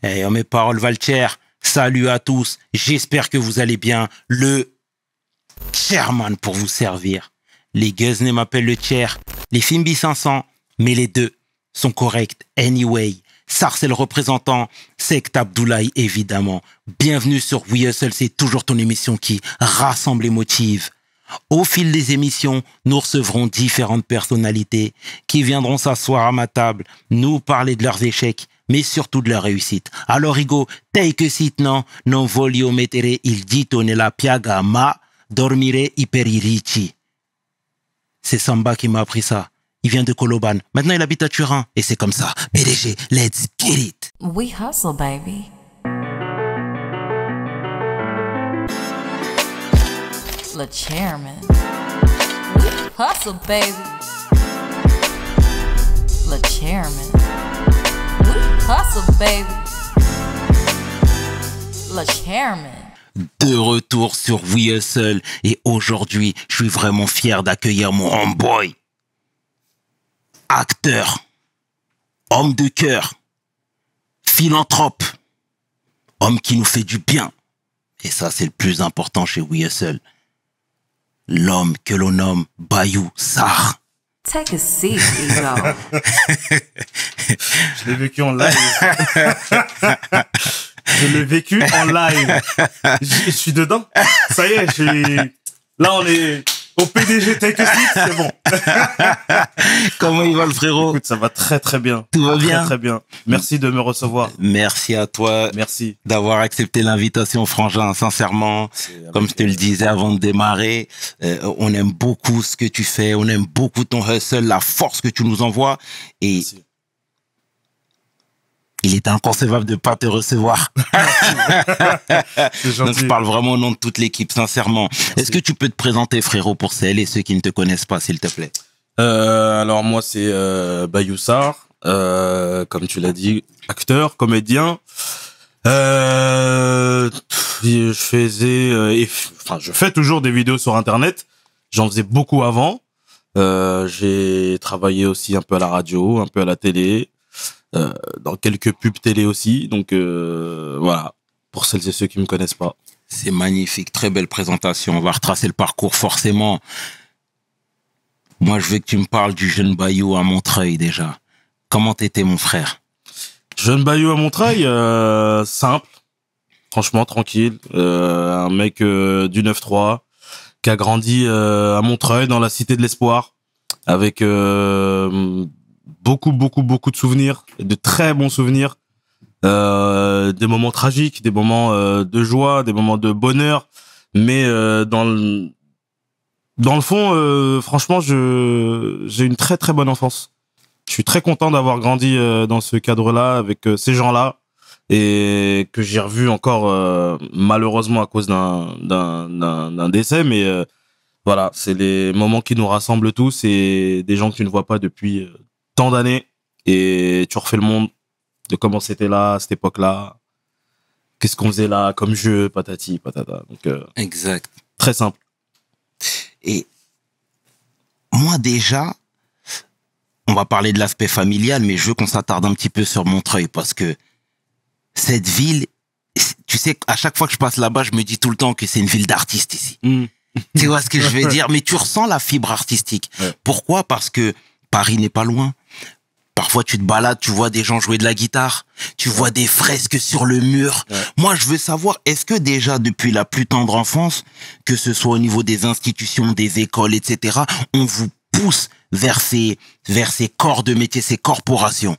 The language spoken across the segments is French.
Eh, mes paroles valent cher. Salut à tous. J'espère que vous allez bien. Le chairman pour vous servir. Les Guzney m'appellent le chair. Les Fimbi 500, mais les deux sont corrects. Anyway, Sar c'est le représentant. Sect Abdoulaye, évidemment. Bienvenue sur We Hustle. C'est toujours ton émission qui rassemble et motive. Au fil des émissions, nous recevrons différentes personnalités qui viendront s'asseoir à ma table, nous parler de leurs échecs, mais surtout de leurs réussites. Alors, Rigo, take a seat, non voglio mettere il dito nella piaga, ma dormire i peririci. C'est Samba qui m'a appris ça. Il vient de Koloban. Maintenant, il habite à Turin. Et c'est comme ça. PDG, let's get it. We hustle, baby. Le chairman. We hustle, baby. Le chairman. We hustle, baby. Le chairman. De retour sur We Hustle. Et aujourd'hui, je suis vraiment fier d'accueillir mon homeboy. Acteur. Homme de cœur. Philanthrope. Homme qui nous fait du bien. Et ça, c'est le plus important chez We Hustle. L'homme que l'on nomme Bayou Sarr. Take a seat, Ego. Je l'ai vécu en live. Je l'ai vécu en live. Je suis dedans. Ça y est, là, on est au PDG Take a Seat, c'est bon. Comment il va le frérot? Écoute, ça va très très bien. Tout va bien? Très très bien. Merci de me recevoir. Merci à toi. Merci. D'avoir accepté l'invitation, Frangin, sincèrement. Comme je te le disais avant de démarrer, on aime beaucoup ce que tu fais, on aime beaucoup ton hustle, la force que tu nous envoies. Et Merci. il est inconcevable de pas te recevoir. C'est gentil. Donc je parle vraiment au nom de toute l'équipe, sincèrement. Est-ce que tu peux te présenter, frérot, pour celles et ceux qui ne te connaissent pas, s'il te plaît? Alors moi c'est Bayou Sarr, comme tu l'as dit, acteur, comédien. Je fais toujours des vidéos sur internet. J'en faisais beaucoup avant. J'ai travaillé aussi un peu à la radio, un peu à la télé, dans quelques pubs télé aussi. Donc voilà, pour celles et ceux qui me connaissent pas. C'est magnifique, très belle présentation. On va retracer le parcours forcément. Moi, je veux que tu me parles du jeune Bayou à Montreuil déjà. Comment t'étais, mon frère? Jeune Bayou à Montreuil, simple, franchement tranquille, un mec du 9-3 qui a grandi à Montreuil dans la cité de l'espoir avec beaucoup de souvenirs, de très bons souvenirs, des moments tragiques, des moments de joie, des moments de bonheur, mais dans le fond, franchement, j'ai une très très bonne enfance. Je suis très content d'avoir grandi dans ce cadre-là avec ces gens-là et que j'ai revu encore malheureusement à cause d'un décès, mais voilà, c'est les moments qui nous rassemblent tous et des gens que tu ne vois pas depuis tant d'années et tu refais le monde de comment c'était là à cette époque-là, qu'est-ce qu'on faisait là comme jeu, patati patata. Donc Exact. très simple. Et moi déjà, on va parler de l'aspect familial, mais je veux qu'on s'attarde un petit peu sur Montreuil parce que cette ville, tu sais, à chaque fois que je passe là-bas, je me dis tout le temps que c'est une ville d'artistes ici. Tu vois ce que je veux dire? Mais tu ressens la fibre artistique. Ouais. Pourquoi? Parce que Paris n'est pas loin. Parfois, tu te balades, tu vois des gens jouer de la guitare, tu vois des fresques sur le mur. Ouais. Moi, je veux savoir, est-ce que déjà, depuis la plus tendre enfance, que ce soit au niveau des institutions, des écoles, etc., on vous pousse vers ces corps de métier, ces corporations?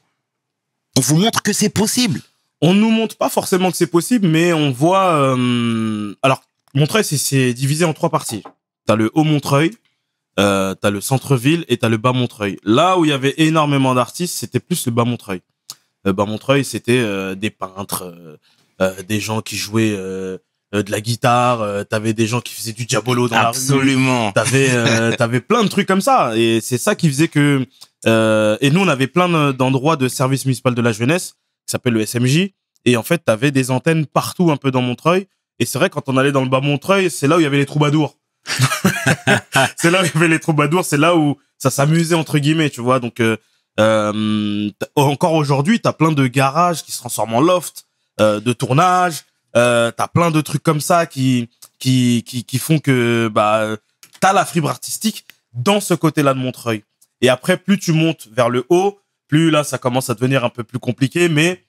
On vous montre que c'est possible? On nous montre pas forcément que c'est possible, mais on voit... Alors, Montreuil, c'est divisé en 3 parties. T'as le Haut-Montreuil, t'as le centre-ville et t'as le Bas-Montreuil. Là où il y avait énormément d'artistes, c'était plus le Bas-Montreuil. Le Bas-Montreuil, c'était des peintres, des gens qui jouaient de la guitare, t'avais des gens qui faisaient du diabolo dans Absolument. la rue. T'avais plein de trucs comme ça. Et c'est ça qui faisait que... et nous, on avait plein d'endroits de service municipal de la jeunesse, qui s'appelle le SMJ. Et en fait, t'avais des antennes partout un peu dans Montreuil. Et c'est vrai, quand on allait dans le Bas-Montreuil, c'est là où il y avait les troubadours. C'est là où il y avait les troubadours, c'est là où ça s'amusait, entre guillemets, tu vois. Donc, encore aujourd'hui, t'as plein de garages qui se transforment en loft. de tournage. T'as plein de trucs comme ça qui font que bah t'as la fibre artistique dans ce côté-là de Montreuil. Et après, plus tu montes vers le haut, plus là ça commence à devenir un peu plus compliqué, mais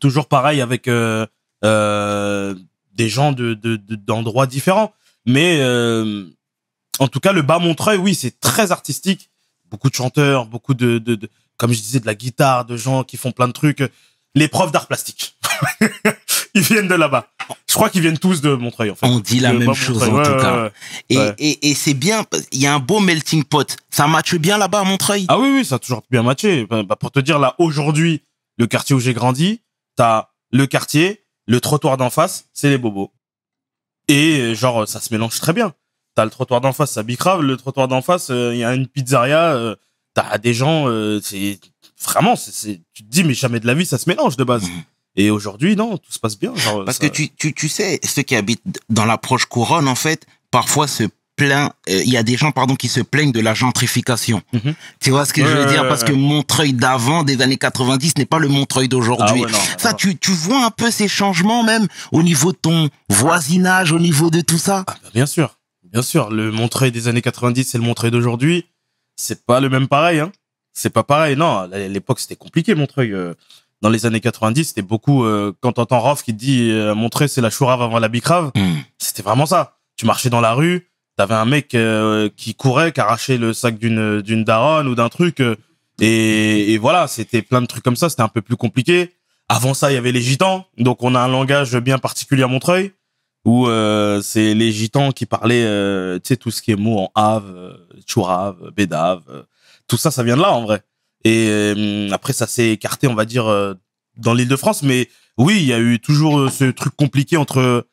toujours pareil avec des gens d'endroits différents. Mais en tout cas, le bas Montreuil, oui, c'est très artistique. Beaucoup de chanteurs, beaucoup de comme je disais, de la guitare, de gens qui font plein de trucs. Les profs d'art plastique. Ils viennent de là-bas. Je crois qu'ils viennent tous de Montreuil, en fait. On dit la même chose, en tout cas. Ouais. Et c'est bien, il y a un beau melting pot. Ça matche bien là-bas à Montreuil? Ah oui, ça a toujours bien matché. Bah, pour te dire, là, aujourd'hui, le quartier où j'ai grandi, t'as le quartier, le trottoir d'en face, c'est les bobos. Et genre, ça se mélange très bien. T'as le trottoir d'en face, ça bicrave. Le trottoir d'en face, il y a une pizzeria. T'as des gens, c'est vraiment, tu te dis, mais jamais de la vie, ça se mélange de base. Et aujourd'hui, non, tout se passe bien. Genre, Parce ça... que tu sais, ceux qui habitent dans l'approche couronne, en fait, parfois se plaignent, il y a des gens, pardon, qui se plaignent de la gentrification. Tu vois ce que je veux dire? Parce que Montreuil d'avant, des années 90, n'est pas le Montreuil d'aujourd'hui. Ah ouais, non, ça, non. Tu vois un peu ces changements, même, au niveau de ton voisinage, au niveau de tout ça? Ah, bah, bien sûr. Bien sûr. Le Montreuil des années 90 et le Montreuil d'aujourd'hui, c'est pas le même pareil, hein. C'est pas pareil. Non, à l'époque, c'était compliqué, Montreuil. Dans les années 90, c'était beaucoup, quand t'entends Rof qui te dit, Montreuil, c'est la chourave avant la bicrave. C'était vraiment ça. Tu marchais dans la rue, t'avais un mec qui courait, qui arrachait le sac d'une daronne ou d'un truc, et voilà, c'était plein de trucs comme ça. C'était un peu plus compliqué. Avant ça, il y avait les gitans, donc on a un langage bien particulier à Montreuil, où c'est les gitans qui parlaient, tu sais, tout ce qui est mots en ave, chourave, bédave, tout ça, ça vient de là en vrai. Et après, ça s'est écarté, on va dire, dans l'Île-de-France. Mais oui, il y a eu toujours ce truc compliqué entre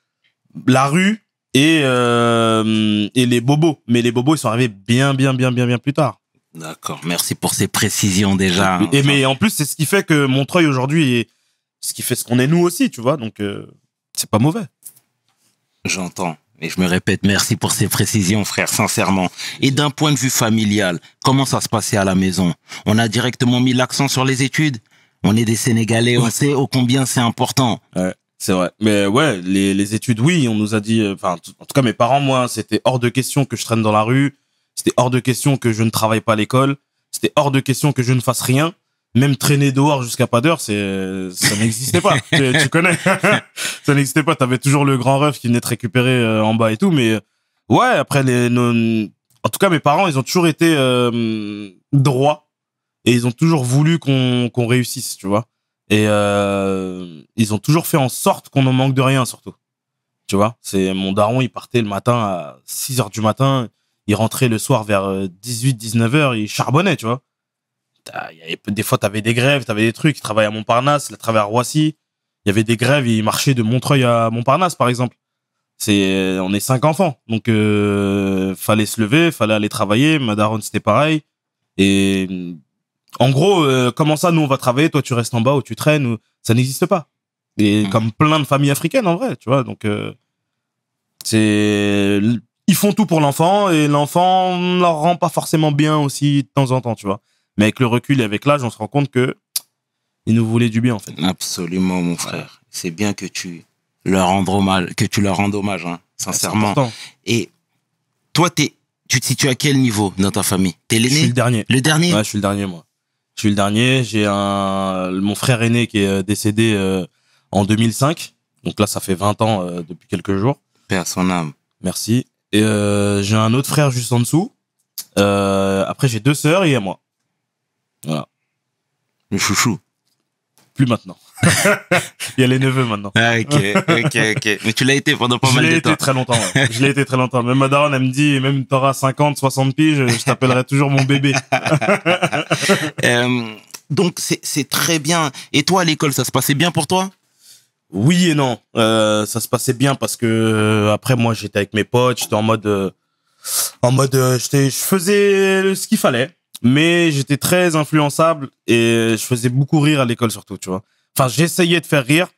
la rue et les bobos. Mais les bobos, ils sont arrivés bien plus tard. D'accord. Merci pour ces précisions déjà. Et mais en plus, c'est ce qui fait que Montreuil aujourd'hui est ce qui fait ce qu'on est nous aussi, tu vois. Donc, c'est pas mauvais. J'entends. Et je me répète, merci pour ces précisions, frère, sincèrement. Et d'un point de vue familial, comment ça se passait à la maison? On a directement mis l'accent sur les études. On est des Sénégalais, on sait ô combien c'est important. Ouais, c'est vrai. Mais ouais, les études, oui, on nous a dit, enfin, en tout cas, mes parents, moi, c'était hors de question que je traîne dans la rue. C'était hors de question que je ne travaille pas à l'école. C'était hors de question que je ne fasse rien. Même traîner dehors jusqu'à pas d'heure, ça n'existait pas. Tu connais. Ça n'existait pas. T'avais toujours le grand ref qui venait te récupérer en bas et tout. Mais ouais, après, en tout cas, mes parents, ils ont toujours été droits. Et ils ont toujours voulu qu'on réussisse, tu vois. Et ils ont toujours fait en sorte qu'on ne manque de rien, surtout. Tu vois, c'est mon daron, il partait le matin à 6h du matin. Il rentrait le soir vers 18-19h. Il charbonnait, tu vois. Des fois, t'avais des grèves, t'avais des trucs. Il travaillait à Montparnasse, il travaillait à Roissy. Il y avait des grèves, il marchait de Montreuil à Montparnasse, par exemple. On est 5 enfants. Donc, fallait se lever, fallait aller travailler. Ma daronne, c'était pareil. Et en gros, comment ça, nous, on va travailler, toi, tu restes en bas ou tu traînes, ça n'existe pas. Et comme plein de familles africaines, en vrai, tu vois. Donc, ils font tout pour l'enfant et l'enfant ne leur rend pas forcément bien aussi de temps en temps, tu vois. Mais avec le recul et avec l'âge, on se rend compte que ils nous voulaient du bien, en fait. Absolument, mon frère. Ouais. C'est bien que tu leur rendes hommage, hein, sincèrement. Et toi, tu te situes à quel niveau dans ta famille? T'es l'aîné? Je suis le dernier. Le dernier? Ouais, je suis le dernier, moi. Je suis le dernier. J'ai mon frère aîné qui est décédé en 2005. Donc là, ça fait 20 ans depuis quelques jours. Paix à son âme. Merci. Et j'ai un autre frère juste en dessous. Après, j'ai 2 sœurs et moi. Voilà. Le chouchou. Plus maintenant. Il y a les neveux maintenant. Ah, ok. Mais tu l'as été pendant pas mal de temps. Je l'ai été très longtemps, ouais. Je l'ai été très longtemps. Même ma daronne, elle me dit, même t'auras 50, 60 piges, je t'appellerai toujours mon bébé. Donc, c'est très bien. Et toi, à l'école, ça se passait bien pour toi? Oui et non. Ça se passait bien parce que après, moi, j'étais avec mes potes, j'étais en mode, je faisais ce qu'il fallait. Mais j'étais très influençable et je faisais beaucoup rire à l'école surtout, tu vois. Enfin, j'essayais de faire rire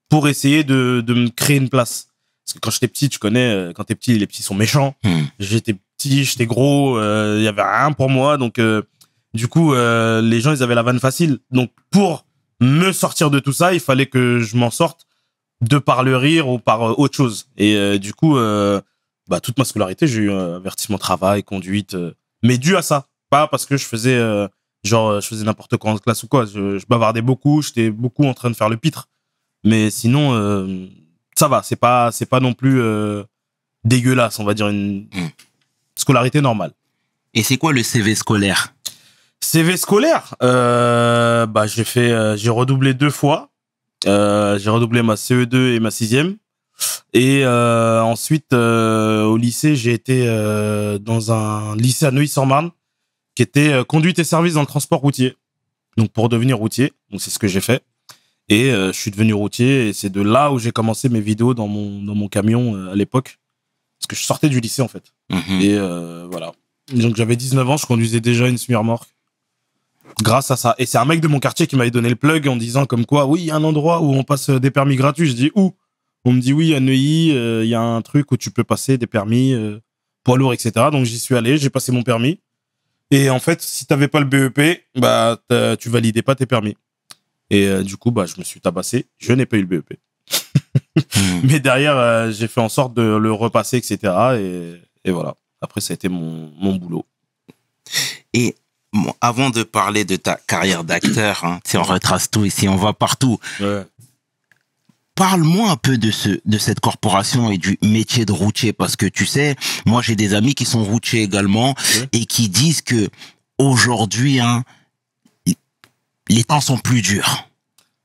pour essayer de me créer une place. Parce que quand j'étais petit, tu connais, quand t'es petit, les petits sont méchants. J'étais petit, j'étais gros, y avait rien pour moi. Donc, du coup, les gens, ils avaient la vanne facile. Donc, pour me sortir de tout ça, il fallait que je m'en sorte de par le rire ou par autre chose. Et du coup, toute ma scolarité, j'ai eu avertissement travail, conduite, mais dû à ça. Pas parce que je faisais je faisais n'importe quoi en classe ou quoi. Je bavardais beaucoup, j'étais beaucoup en train de faire le pitre. Mais sinon, ça va. C'est pas non plus dégueulasse, on va dire une scolarité normale. Et c'est quoi le CV scolaire? CV scolaire, j'ai redoublé 2 fois. J'ai redoublé ma CE2 et ma 6e. Et ensuite, au lycée, j'ai été dans un lycée à Neuilly-sur-Marne qui était conduite et service dans le transport routier. Donc pour devenir routier, donc c'est ce que j'ai fait. Et je suis devenu routier et c'est de là où j'ai commencé mes vidéos dans mon camion à l'époque. Parce que je sortais du lycée en fait. Et voilà. Donc j'avais 19 ans, je conduisais déjà une semi-remorque. Grâce à ça. Et c'est un mec de mon quartier qui m'avait donné le plug en disant comme quoi, oui, il y a un endroit où on passe des permis gratuits. Je dis où? On me dit oui, à Neuilly, il y a un truc où tu peux passer des permis poids lourds, etc. Donc j'y suis allé, j'ai passé mon permis. Et en fait, si t'avais pas le BEP, tu validais pas tes permis. Et du coup, je me suis tabassé. Je n'ai pas eu le BEP. Mais derrière, j'ai fait en sorte de le repasser, etc. Et voilà. Après, ça a été mon boulot. Et bon, avant de parler de ta carrière d'acteur, si on retrace tout ici, on va partout. Ouais. Parle-moi un peu de cette corporation et du métier de routier, parce que tu sais, moi j'ai des amis qui sont routiers également et qui disent que aujourd'hui, les temps sont plus durs.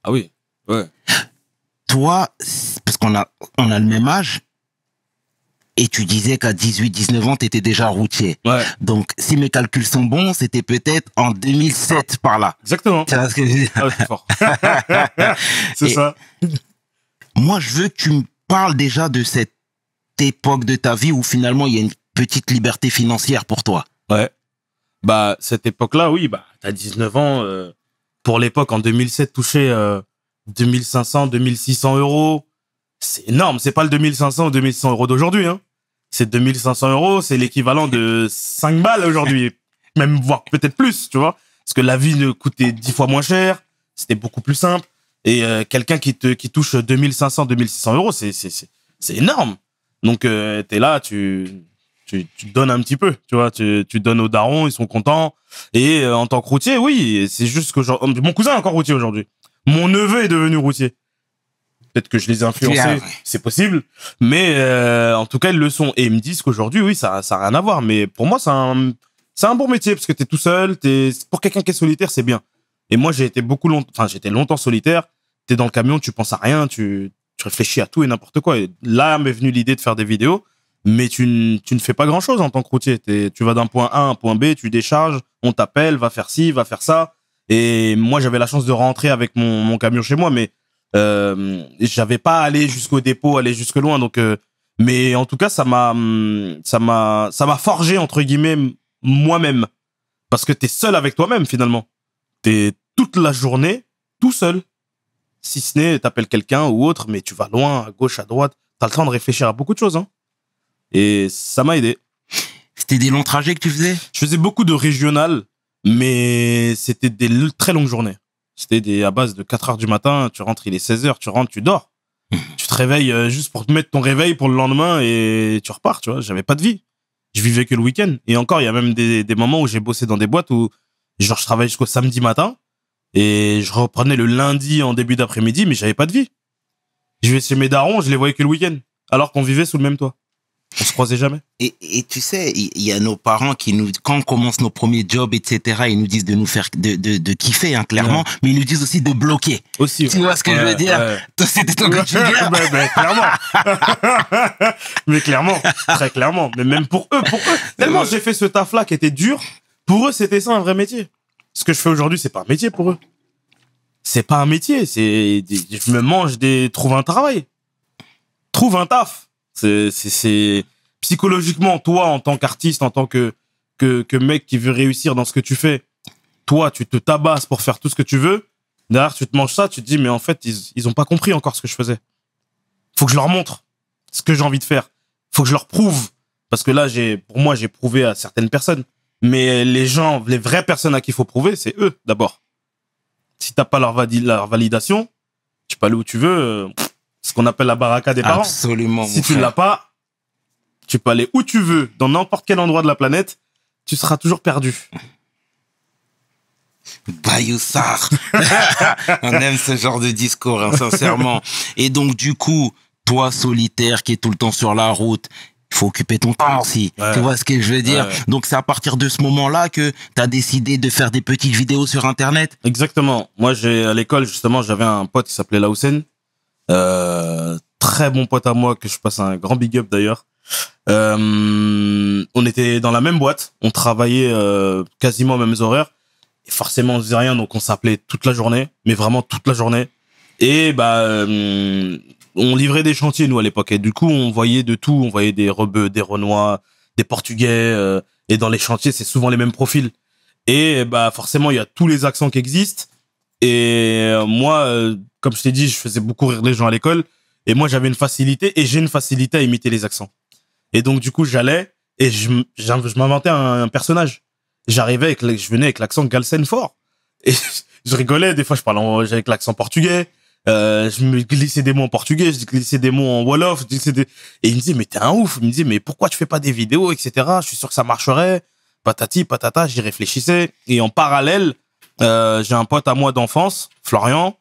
Ah oui, ouais. Toi, parce qu'on a le même âge, et tu disais qu'à 18-19 ans, tu étais déjà routier. Ouais. Donc, si mes calculs sont bons, c'était peut-être en 2007 par là. Exactement. Tu vois ce que je veux dire? Ah, c'est fort. C'est ça. Moi, je veux que tu me parles déjà de cette époque de ta vie où finalement, il y a une petite liberté financière pour toi. Ouais. Cette époque-là, oui, t'as 19 ans. Pour l'époque, en 2007, toucher 2500, 2600 euros. C'est énorme. C'est pas le 2500 ou 2600 euros d'aujourd'hui, hein. C'est 2500 euros. C'est l'équivalent de 5 balles aujourd'hui. Même, voire peut-être plus, tu vois. Parce que la vie coûtait 10 fois moins cher. C'était beaucoup plus simple. Et quelqu'un qui touche 2500, 2600 euros, c'est énorme. Donc, t'es là, tu donnes un petit peu, tu vois. Tu donnes aux darons, ils sont contents. Et en tant que routier, oui, c'est juste que mon cousin est encore routier aujourd'hui. Mon neveu est devenu routier. Peut-être que je les ai influencés, c'est possible. Mais en tout cas, ils le sont. Et ils me disent qu'aujourd'hui, oui, ça a rien à voir. Mais pour moi, c'est un bon métier parce que t'es tout seul. Pour quelqu'un qui est solitaire, c'est bien. Et moi, j'étais longtemps solitaire. T'es dans le camion, tu penses à rien, tu réfléchis à tout et n'importe quoi. Et là m'est venue l'idée de faire des vidéos. Mais tu ne fais pas grand-chose en tant que routier. Tu vas d'un point A à un point B, tu décharges, on t'appelle, va faire ci, va faire ça. Et moi, j'avais la chance de rentrer avec mon camion chez moi, mais j'avais pas à aller jusqu'au dépôt, aller jusque loin. Donc, mais en tout cas, ça m'a forgé entre guillemets moi-même, parce que t'es seul avec toi-même finalement. T'es toute la journée tout seul, si ce n'est t'appelles quelqu'un ou autre, mais tu vas loin, à gauche, à droite. T'as le temps de réfléchir à beaucoup de choses, hein. Et ça m'a aidé. C'était des longs trajets que tu faisais? Je faisais beaucoup de régional, mais c'était des très longues journées. C'était à base de 4 heures du matin, tu rentres, il est 16 heures, tu rentres, tu dors. Tu te réveilles juste pour te mettre ton réveil pour le lendemain et tu repars, tu vois. J'avais pas de vie. Je vivais que le week-end. Et encore, il y a même des moments où j'ai bossé dans des boîtes où, genre, je travaillais jusqu'au samedi matin et je reprenais le lundi en début d'après-midi, mais j'avais pas de vie. Je vais chez mes darons, je les voyais que le week-end. Alors qu'on vivait sous le même toit. On se croisait jamais. Et tu sais, il y a nos parents qui nous, quand on commence nos premiers jobs, etc., ils nous disent de nous faire, de kiffer, hein, clairement, Ouais. Mais ils nous disent aussi de bloquer. Aussi. Tu vois ce que je veux dire? Ouais. Toi, c'était ton quotidien. Clairement. Mais clairement. Très clairement. Mais même pour eux. Tellement j'ai fait ce taf-là qui était dur. Pour eux, c'était ça un vrai métier. Ce que je fais aujourd'hui, c'est pas un métier pour eux. C'est pas un métier. Je me mange trouve un travail. Trouve un taf. C'est psychologiquement, toi, en tant qu'artiste, en tant que mec qui veut réussir dans ce que tu fais, toi, tu te tabasses pour faire tout ce que tu veux. Derrière, tu te manges ça, tu te dis, mais en fait, ils ont pas compris encore ce que je faisais. Faut que je leur montre ce que j'ai envie de faire. Faut que je leur prouve. Parce que là, pour moi, j'ai prouvé à certaines personnes. Mais les vraies personnes à qui il faut prouver, c'est eux, d'abord. Si t'as pas leur validation, tu peux aller où tu veux. Ce qu'on appelle la baraka des parents. Absolument. Si tu l'as pas, tu peux aller où tu veux, dans n'importe quel endroit de la planète, tu seras toujours perdu. Bayoussard. On aime ce genre de discours, hein, sincèrement. Et donc, du coup, toi, solitaire, qui est tout le temps sur la route, il faut occuper ton temps aussi. Ouais. Tu vois ce que je veux dire? Ouais. Donc, c'est à partir de ce moment-là que tu as décidé de faire des petites vidéos sur Internet. Exactement. Moi, à l'école, justement, j'avais un pote qui s'appelait Laoussen. Très bon pote à moi, que je passe un grand big up d'ailleurs. On était dans la même boîte. On travaillait quasiment aux mêmes horaires. Et forcément, on faisait rien, donc on s'appelait toute la journée, mais vraiment toute la journée. Et on livrait des chantiers, nous, à l'époque. Et du coup, on voyait de tout. On voyait des Rebeux, des Renois, des Portugais. Et dans les chantiers, c'est souvent les mêmes profils. Et forcément, il y a tous les accents qui existent. Et moi, comme je t'ai dit, je faisais beaucoup rire les gens à l'école. Et moi, j'avais une facilité, et j'ai une facilité à imiter les accents. Et donc, du coup, j'allais et je m'inventais un personnage. Je venais avec l'accent Galsen fort. Et je rigolais, des fois, j'avais avec l'accent portugais. Je me glissais des mots en portugais, je glissais des mots en wolof, et il me disait, mais t'es un ouf. Il me disait, mais pourquoi tu fais pas des vidéos, etc. Je suis sûr que ça marcherait. Patati, patata, j'y réfléchissais. Et en parallèle, j'ai un pote à moi d'enfance, Florian,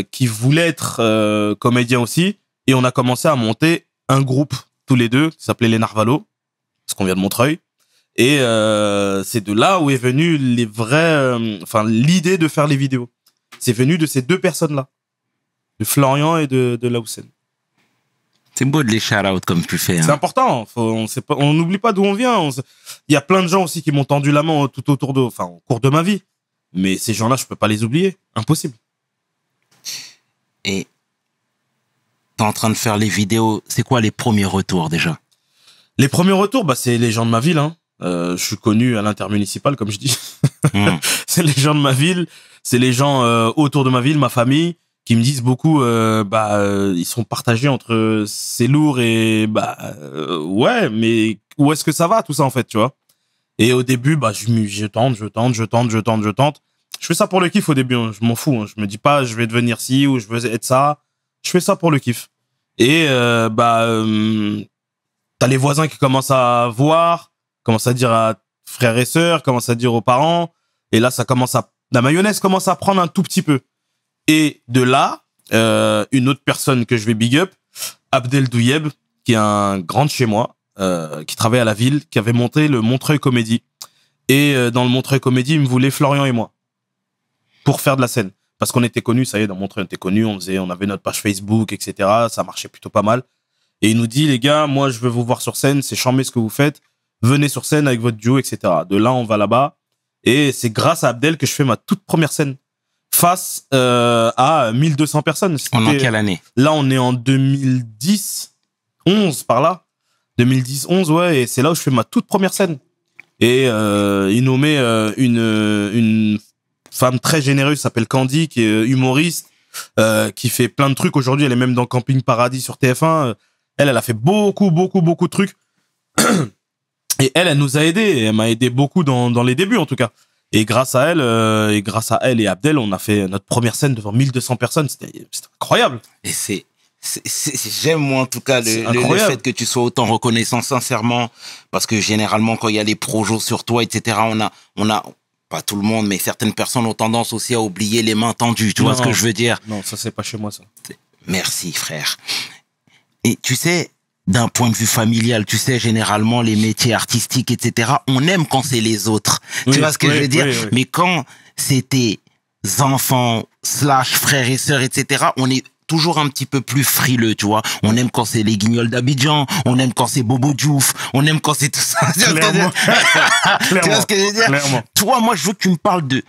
qui voulait être comédien aussi. Et on a commencé à monter un groupe, tous les deux, qui s'appelait les Narvalos, parce qu'on vient de Montreuil. Et c'est de là où est venue l'idée de faire les vidéos. C'est venu de ces deux personnes-là, de Florian et de Laoussen. C'est beau de les shout-out comme tu fais. Hein. C'est important. On n'oublie pas d'où on vient. Il y a plein de gens aussi qui m'ont tendu la main tout au cours de ma vie. Mais ces gens-là, je peux pas les oublier. Impossible. Et t'es en train de faire les vidéos. C'est quoi les premiers retours déjà? Les premiers retours, c'est les gens de ma ville. Hein. Je suis connu à l'intermunicipal, comme je dis. C'est les gens de ma ville. C'est les gens autour de ma ville, ma famille, qui me disent beaucoup. Ils sont partagés entre c'est lourd et ouais, mais où est-ce que ça va tout ça en fait, tu vois? Et au début, je tente. Je fais ça pour le kiff au début. Hein. Je m'en fous. Hein. Je me dis pas, je vais devenir ci ou je veux être ça. Je fais ça pour le kiff. Et t'as les voisins qui commencent à voir, commencent à dire à frères et sœurs, commencent à dire aux parents. Et là, la mayonnaise commence à prendre un tout petit peu. Et de là, une autre personne que je vais big up, Abdel Douyeb, qui est un grand de chez moi, qui travaille à la ville, qui avait monté le Montreuil Comédie. Et dans le Montreuil Comédie, il me voulait Florian et moi pour faire de la scène. Parce qu'on était connus, ça y est, dans Montreuil, on était connus, on avait notre page Facebook, etc. Ça marchait plutôt pas mal. Et il nous dit, les gars, moi, je veux vous voir sur scène, c'est charmé ce que vous faites. Venez sur scène avec votre duo, etc. De là, on va là-bas. Et c'est grâce à Abdel que je fais ma toute première scène face à 1200 personnes. En quelle année? Là, on est en 2010, 11 par là. 2010, 11, ouais. Et c'est là où je fais ma toute première scène. Et il nous met une femme très généreuse, s'appelle Candy, qui est humoriste, qui fait plein de trucs. Aujourd'hui, elle est même dans Camping Paradis sur TF1. Elle a fait beaucoup de trucs. Et elle nous a aidés. Elle m'a aidé beaucoup dans les débuts, en tout cas. Et grâce à elle et Abdel, on a fait notre première scène devant 1200 personnes. C'était incroyable. Et j'aime moi en tout cas le fait que tu sois autant reconnaissant sincèrement, parce que généralement quand il y a des projets sur toi, etc., on a pas tout le monde, mais certaines personnes ont tendance aussi à oublier les mains tendues. Tu vois ce que je veux dire? Non, ça c'est pas chez moi ça. Merci frère. Et tu sais, d'un point de vue familial, tu sais, généralement, les métiers artistiques, etc., on aime quand c'est les autres. Tu vois ce que je veux dire? Oui. Mais quand c'est tes enfants, / frères et sœurs, etc., on est toujours un petit peu plus frileux, tu vois. On aime quand c'est les Guignols d'Abidjan, on aime quand c'est Bobo Diouf, on aime quand c'est tout ça. Clairement. Tu vois ce que je veux dire? Clairement. Toi, moi, je veux que tu me parles de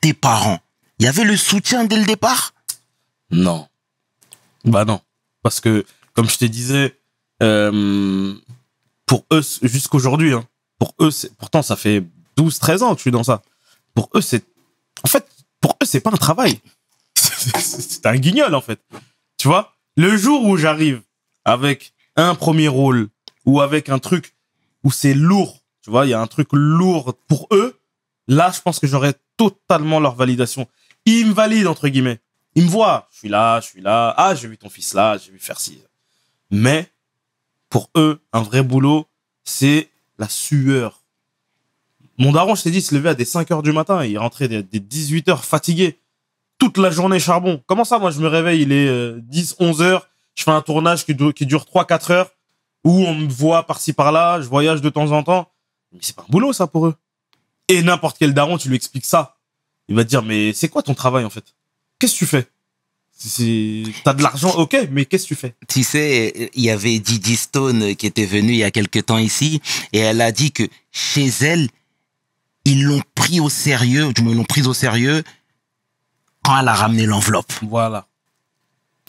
tes parents. Il y avait le soutien dès le départ? Non. Non. Parce que, comme je te disais, pour eux, jusqu'aujourd'hui, hein, pour eux, pourtant, ça fait 12-13 ans que je suis dans ça. Pour eux, c'est pas un travail. C'est un guignol, en fait. Tu vois? Le jour où j'arrive avec un premier rôle ou avec un truc où c'est lourd, tu vois, il y a un truc lourd pour eux, là, je pense que j'aurais totalement leur validation. Ils me valident, entre guillemets. Ils me voient. Je suis là. Ah, j'ai vu ton fils là, j'ai vu faire ci. Mais, pour eux, un vrai boulot, c'est la sueur. Mon daron, je t'ai dit, il se levait à des 5 heures du matin. Il rentrait des 18 heures fatigué. Toute la journée charbon. Comment ça, moi, je me réveille, il est 10, 11 heures. Je fais un tournage qui dure 3, 4 heures. Où on me voit par-ci, par-là. Je voyage de temps en temps. Mais c'est pas un boulot, ça, pour eux. Et n'importe quel daron, tu lui expliques ça. Il va te dire, mais c'est quoi ton travail, en fait? Qu'est-ce que tu fais? T'as de l'argent, ok, mais qu'est-ce que tu fais? Tu sais, il y avait Didi Stone qui était venue il y a quelque temps ici et elle a dit que chez elle, ils l'ont pris au sérieux, du moins ils l'ont prise au sérieux quand elle a ramené l'enveloppe. Voilà.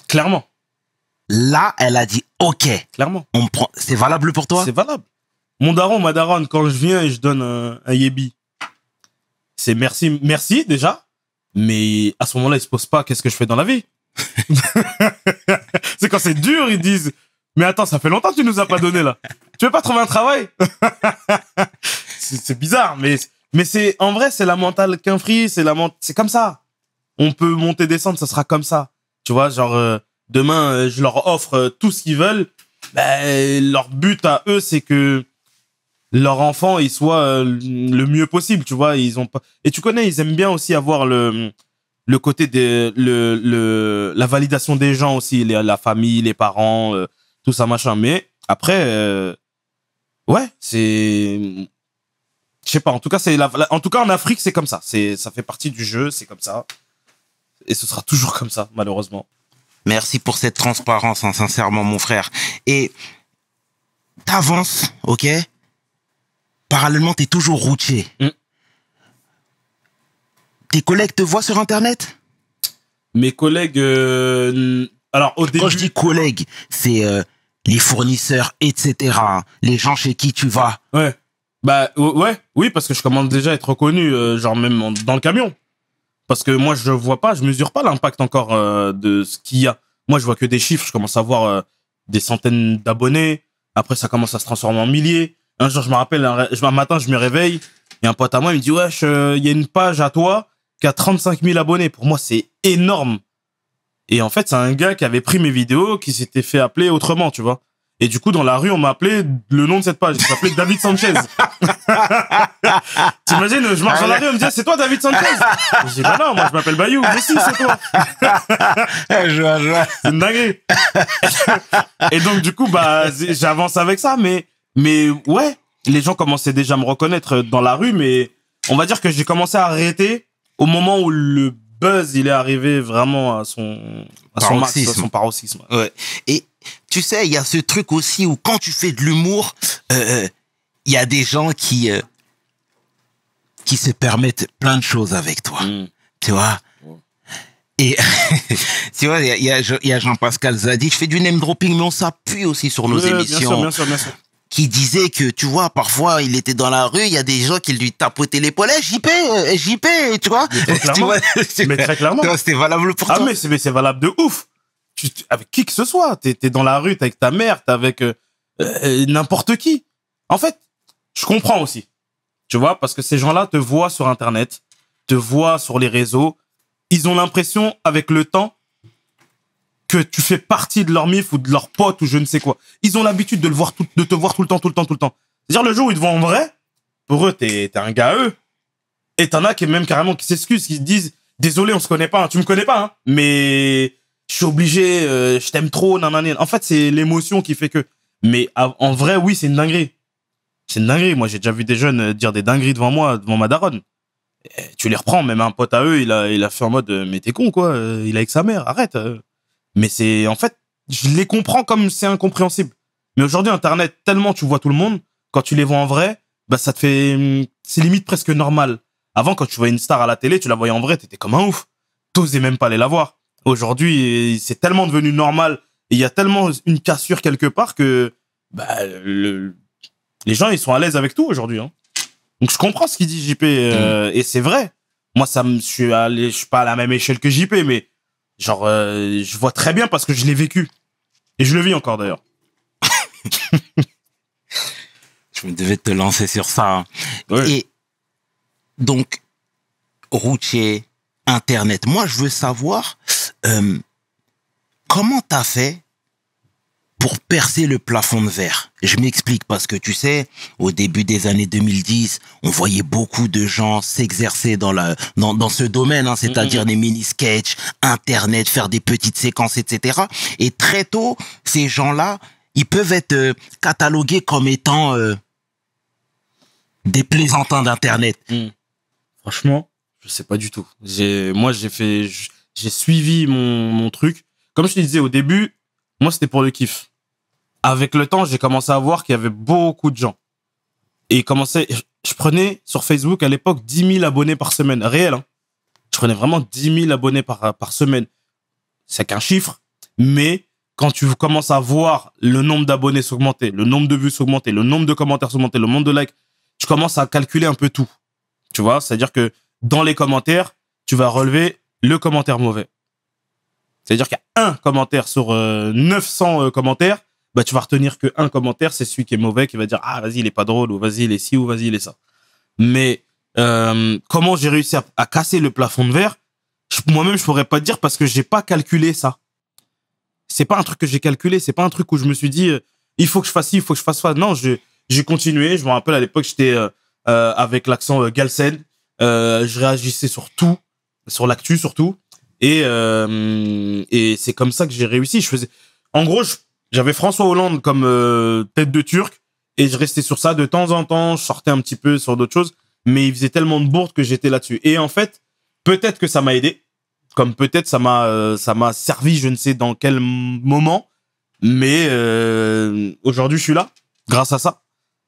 Clairement. Là, elle a dit, ok, Clairement. on prend. C'est valable pour toi? C'est valable. Mon daron, ma daronne, quand je viens et je donne un yébi, c'est merci déjà, mais à ce moment-là, ils se posent pas qu'est-ce que je fais dans la vie. C'est quand c'est dur, ils disent, mais attends, ça fait longtemps que tu nous as pas donné là. Tu veux pas trouver un travail? C'est bizarre, mais c'est, en vrai, c'est la mentale qu'un free, c'est comme ça. On peut monter, descendre, ça sera comme ça. Tu vois, genre, demain, je leur offre tout ce qu'ils veulent. Ben, leur but à eux, c'est que leur enfant, il soit le mieux possible, tu vois. Ils ont pas, et tu connais, ils aiment bien aussi avoir le côté la validation des gens aussi, la famille, les parents, tout ça, machin. Mais après, ouais, c'est, je sais pas, en tout cas, en tout cas, en Afrique, c'est comme ça. Ça fait partie du jeu, c'est comme ça. Et ce sera toujours comme ça, malheureusement. Merci pour cette transparence, hein, sincèrement, mon frère. Et t'avances, ok? Parallèlement, t'es toujours routier. Tes collègues te voient sur Internet? Mes collègues, alors au début... Quand je dis collègues, c'est les fournisseurs, etc. Les gens chez qui tu vas. Ouais. Bah ouais, oui, parce que je commence déjà à être reconnu, genre même dans le camion. Parce que moi, je mesure pas l'impact encore de ce qu'il y a. Moi, je vois que des chiffres, je commence à voir des centaines d'abonnés. Après, ça commence à se transformer en milliers. Un jour, je me rappelle, un matin, je me réveille, et un pote à moi, il me dit, wesh, il y a une page à toi qui a 35 000 abonnés. Pour moi, c'est énorme. Et en fait, c'est un gars qui avait pris mes vidéos, qui s'était fait appeler autrement, tu vois. Et du coup, dans la rue, on m'a appelé le nom de cette page. Il s'appelait David Sanchez. T'imagines, je marche dans la rue, on me dit, c'est toi, David Sanchez? Je dis, bah non, moi, je m'appelle Bayou. Mais si, c'est toi. Je vois. C'est une dinguerie. Et donc, du coup, bah, j'avance avec ça, mais ouais, les gens commençaient déjà à me reconnaître dans la rue, mais on va dire que j'ai commencé à arrêter au moment où le buzz, il est arrivé vraiment à son max, à son paroxysme. Ouais. Et tu sais, il y a ce truc aussi où quand tu fais de l'humour, il y a des gens qui se permettent plein de choses avec toi. Tu vois? Et tu vois, il y a Jean-Pascal Zadi, je fais du name dropping, mais on s'appuie aussi sur nos émissions. Bien sûr. Qui disait que, tu vois, parfois, il était dans la rue, il y a des gens qui lui tapotaient l'épaule, JP, tu vois? Mais très clairement. C'était valable pour toi. Ah, mais c'est valable de ouf. Avec qui que ce soit. T'es dans la rue, t'es avec ta mère, t'es avec n'importe qui. En fait, je comprends aussi. Tu vois, parce que ces gens-là te voient sur Internet, te voient sur les réseaux. Ils ont l'impression, avec le temps, que tu fais partie de leur mif ou de leur pote ou je ne sais quoi. Ils ont l'habitude de te voir tout le temps. C'est-à-dire, le jour où ils te voient en vrai, pour eux, t'es un gars à eux. Et t'en as qui même carrément qui s'excusent, qui se disent, désolé, on se connaît pas, hein. Tu me connais pas, hein, mais je suis obligé, je t'aime trop, nanana. En fait, c'est l'émotion qui fait que. Mais en vrai, oui, c'est une dinguerie. C'est une dinguerie. Moi, j'ai déjà vu des jeunes dire des dingueries devant moi, devant ma daronne. Et tu les reprends, même un pote à eux, il a fait en mode, mais t'es con, quoi. Il est avec sa mère, arrête. Mais c'est, en fait, je les comprends comme c'est incompréhensible. Mais aujourd'hui, Internet, tellement tu vois tout le monde, quand tu les vois en vrai, bah, ça te fait, c'est limite presque normal. Avant, quand tu voyais une star à la télé, tu la voyais en vrai, t'étais comme un ouf. T'osais même pas aller la voir. Aujourd'hui, c'est tellement devenu normal. Et il y a tellement une cassure quelque part que, bah, les gens, ils sont à l'aise avec tout aujourd'hui, hein. Donc, je comprends ce qu'il dit, JP, et c'est vrai. Moi, je suis pas à la même échelle que JP, mais, genre, je vois très bien parce que je l'ai vécu. Et je le vis encore, d'ailleurs. Je me devais te lancer sur ça, hein. Ouais. Et donc, routier, Internet. Moi, je veux savoir comment t'as fait pour percer le plafond de verre. Je m'explique parce que tu sais, au début des années 2010, on voyait beaucoup de gens s'exercer dans ce domaine, hein, c'est-à-dire des mini-sketchs, Internet, faire des petites séquences, etc. Et très tôt, ces gens-là, ils peuvent être catalogués comme étant des plaisantins d'Internet. Franchement, je sais pas du tout. Moi, j'ai suivi mon truc. Comme je te disais au début, moi, c'était pour le kiff. Avec le temps, j'ai commencé à voir qu'il y avait beaucoup de gens. Et je prenais sur Facebook à l'époque 10 000 abonnés par semaine. Réel, hein. Je prenais vraiment 10 000 abonnés par semaine. C'est qu'un chiffre. Mais quand tu commences à voir le nombre d'abonnés s'augmenter, le nombre de vues s'augmenter, le nombre de commentaires s'augmenter, le nombre de likes, tu commences à calculer un peu tout. Tu vois, c'est-à-dire que dans les commentaires, tu vas relever le commentaire mauvais. C'est-à-dire qu'il y a un commentaire sur 900 commentaires, bah tu vas retenir que un commentaire, c'est celui qui est mauvais, qui va dire ah vas-y il est pas drôle, ou vas-y il est ci, ou vas-y il est ça. Mais comment j'ai réussi à casser le plafond de verre, moi-même je pourrais pas te dire parce que j'ai pas calculé ça. C'est pas un truc que j'ai calculé, c'est pas un truc où je me suis dit il faut que je fasse ci, il faut que je fasse ça. Non, j'ai continué. Je me rappelle à l'époque j'étais avec l'accent Galsen, je réagissais sur tout, sur l'actu surtout, et c'est comme ça que j'ai réussi. En gros, j'avais François Hollande comme tête de Turc et je restais sur ça de temps en temps. Je sortais un petit peu sur d'autres choses, mais il faisait tellement de bourdes que j'étais là-dessus. Et en fait, peut-être que ça m'a aidé, comme peut-être ça m'a servi, je ne sais dans quel moment, mais aujourd'hui je suis là grâce à ça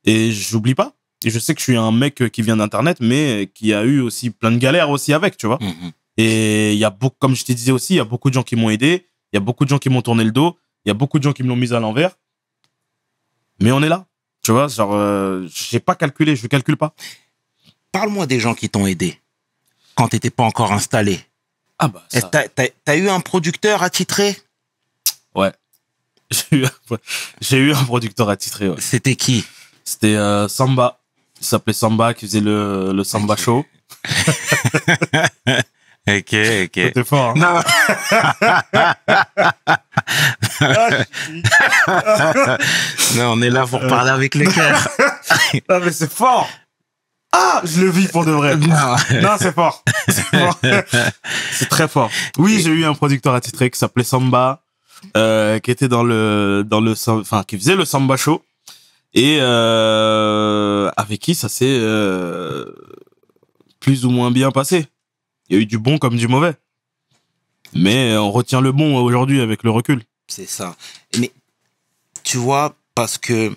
et j'oublie pas. Et je sais que je suis un mec qui vient d'Internet, mais qui a eu aussi plein de galères aussi avec, tu vois. Et il y a beaucoup, comme je te disais aussi, il y a beaucoup de gens qui m'ont aidé, il y a beaucoup de gens qui m'ont tourné le dos. Il y a beaucoup de gens qui me l'ont mise à l'envers. Mais on est là. Tu vois, genre, j'ai pas calculé, je calcule pas. Parle-moi des gens qui t'ont aidé quand t'étais pas encore installé. Ah bah ça... T'as eu un producteur attitré? Ouais. J'ai eu un producteur attitré, ouais. C'était qui? C'était Samba. Il s'appelait Samba, qui faisait le Samba Show. Ok. C'était fort, hein. Non. Non, on est là pour parler avec le cœur. Non, mais c'est fort. Ah, je le vis pour de vrai. Non, c'est fort. C'est fort. C'est très fort. Oui, j'ai eu un producteur attitré qui s'appelait Samba, qui était qui faisait le Samba Show. Et avec qui ça s'est plus ou moins bien passé. Il y a eu du bon comme du mauvais. Mais on retient le bon aujourd'hui avec le recul. C'est ça. Mais tu vois, parce que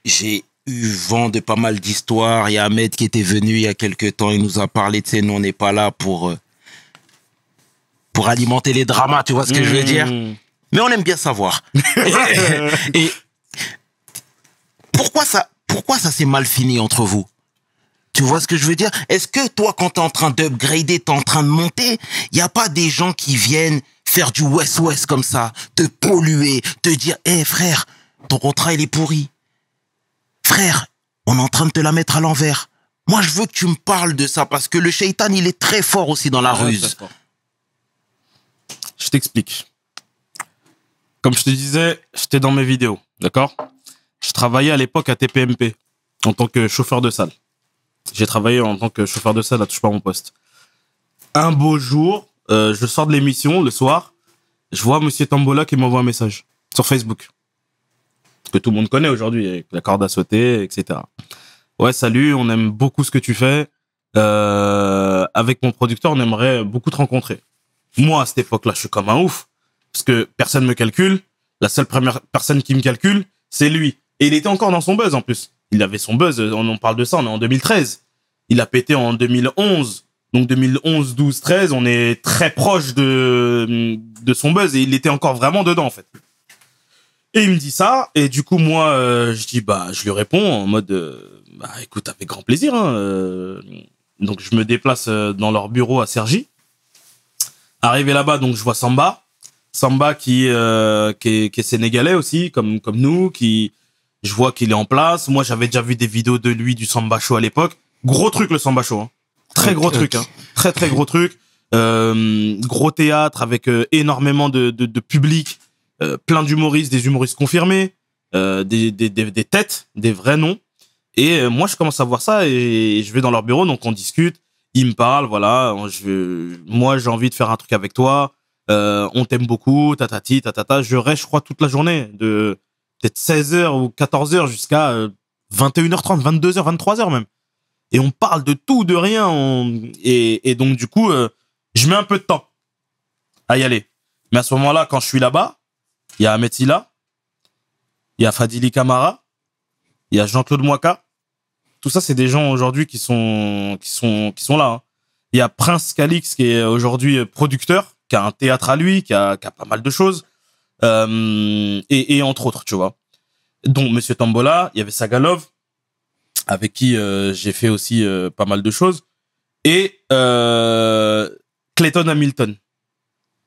j'ai eu vent de pas mal d'histoires. Il y a Ahmed qui était venu il y a quelques temps. Il nous a parlé, tu sais, nous on n'est pas là pour alimenter les dramas, tu vois ce que je veux dire? Mais on aime bien savoir. et pourquoi ça s'est mal fini entre vous? Tu vois ce que je veux dire? Est-ce que toi, quand t'es en train d'upgrader, t'es en train de monter, il n'y a pas des gens qui viennent faire du West-West comme ça, te polluer, te dire, hé frère, ton contrat il est pourri. Frère, on est en train de te la mettre à l'envers. Moi, je veux que tu me parles de ça parce que le shaitan, il est très fort aussi dans la ruse. Je t'explique. Comme je te disais, j'étais dans mes vidéos, d'accord? Je travaillais à l'époque à TPMP en tant que chauffeur de salle. J'ai travaillé en tant que chauffeur de salle à Touche pas mon poste. Un beau jour, je sors de l'émission le soir, je vois Monsieur Tambola qui m'envoie un message sur Facebook. Que tout le monde connaît aujourd'hui, avec la corde à sauter, etc. Ouais, salut, on aime beaucoup ce que tu fais. Avec mon producteur, on aimerait beaucoup te rencontrer. Moi, à cette époque-là, je suis comme un ouf. Parce que personne me calcule. La seule première personne qui me calcule, c'est lui. Et il était encore dans son buzz, en plus. Il avait son buzz, on parle de ça, on est en 2013. Il a pété en 2011. Donc 2011, 12, 13, on est très proche de son buzz. Et il était encore vraiment dedans, en fait. Et il me dit ça. Et du coup, moi, je lui réponds en mode, écoute, avec grand plaisir. Hein. Donc je me déplace dans leur bureau à Cergy. Arrivé là-bas, donc je vois Samba. Samba qui est sénégalais aussi, comme nous, je vois qu'il est en place. Moi, j'avais déjà vu des vidéos de lui du Samba Show à l'époque. Gros truc, le Samba Show. Hein. Très gros truc, hein. Très, très gros truc. Gros théâtre avec énormément de public, plein d'humoristes, des humoristes confirmés, des têtes, des vrais noms. Et moi, je commence à voir ça et je vais dans leur bureau, donc on discute. Ils me parlent, voilà, moi, j'ai envie de faire un truc avec toi. On t'aime beaucoup, tatati, tatata. Je reste, je crois, toute la journée, de peut-être 16h ou 14h jusqu'à 21h30, 22h, 23h même. Et on parle de tout, de rien. Et donc, du coup, je mets un peu de temps à y aller. Mais à ce moment-là, quand je suis là-bas, il y a Ahmed Silla, il y a Fadili Camara, il y a Jean-Claude Mouaka. Tout ça, c'est des gens aujourd'hui qui sont là. Hein. Il y a Prince Calix qui est aujourd'hui producteur, qui a un théâtre à lui, qui a pas mal de choses. Et entre autres, tu vois. Donc, Monsieur Tambola, il y avait Sagalov, avec qui j'ai fait aussi pas mal de choses. Et Clayton Hamilton,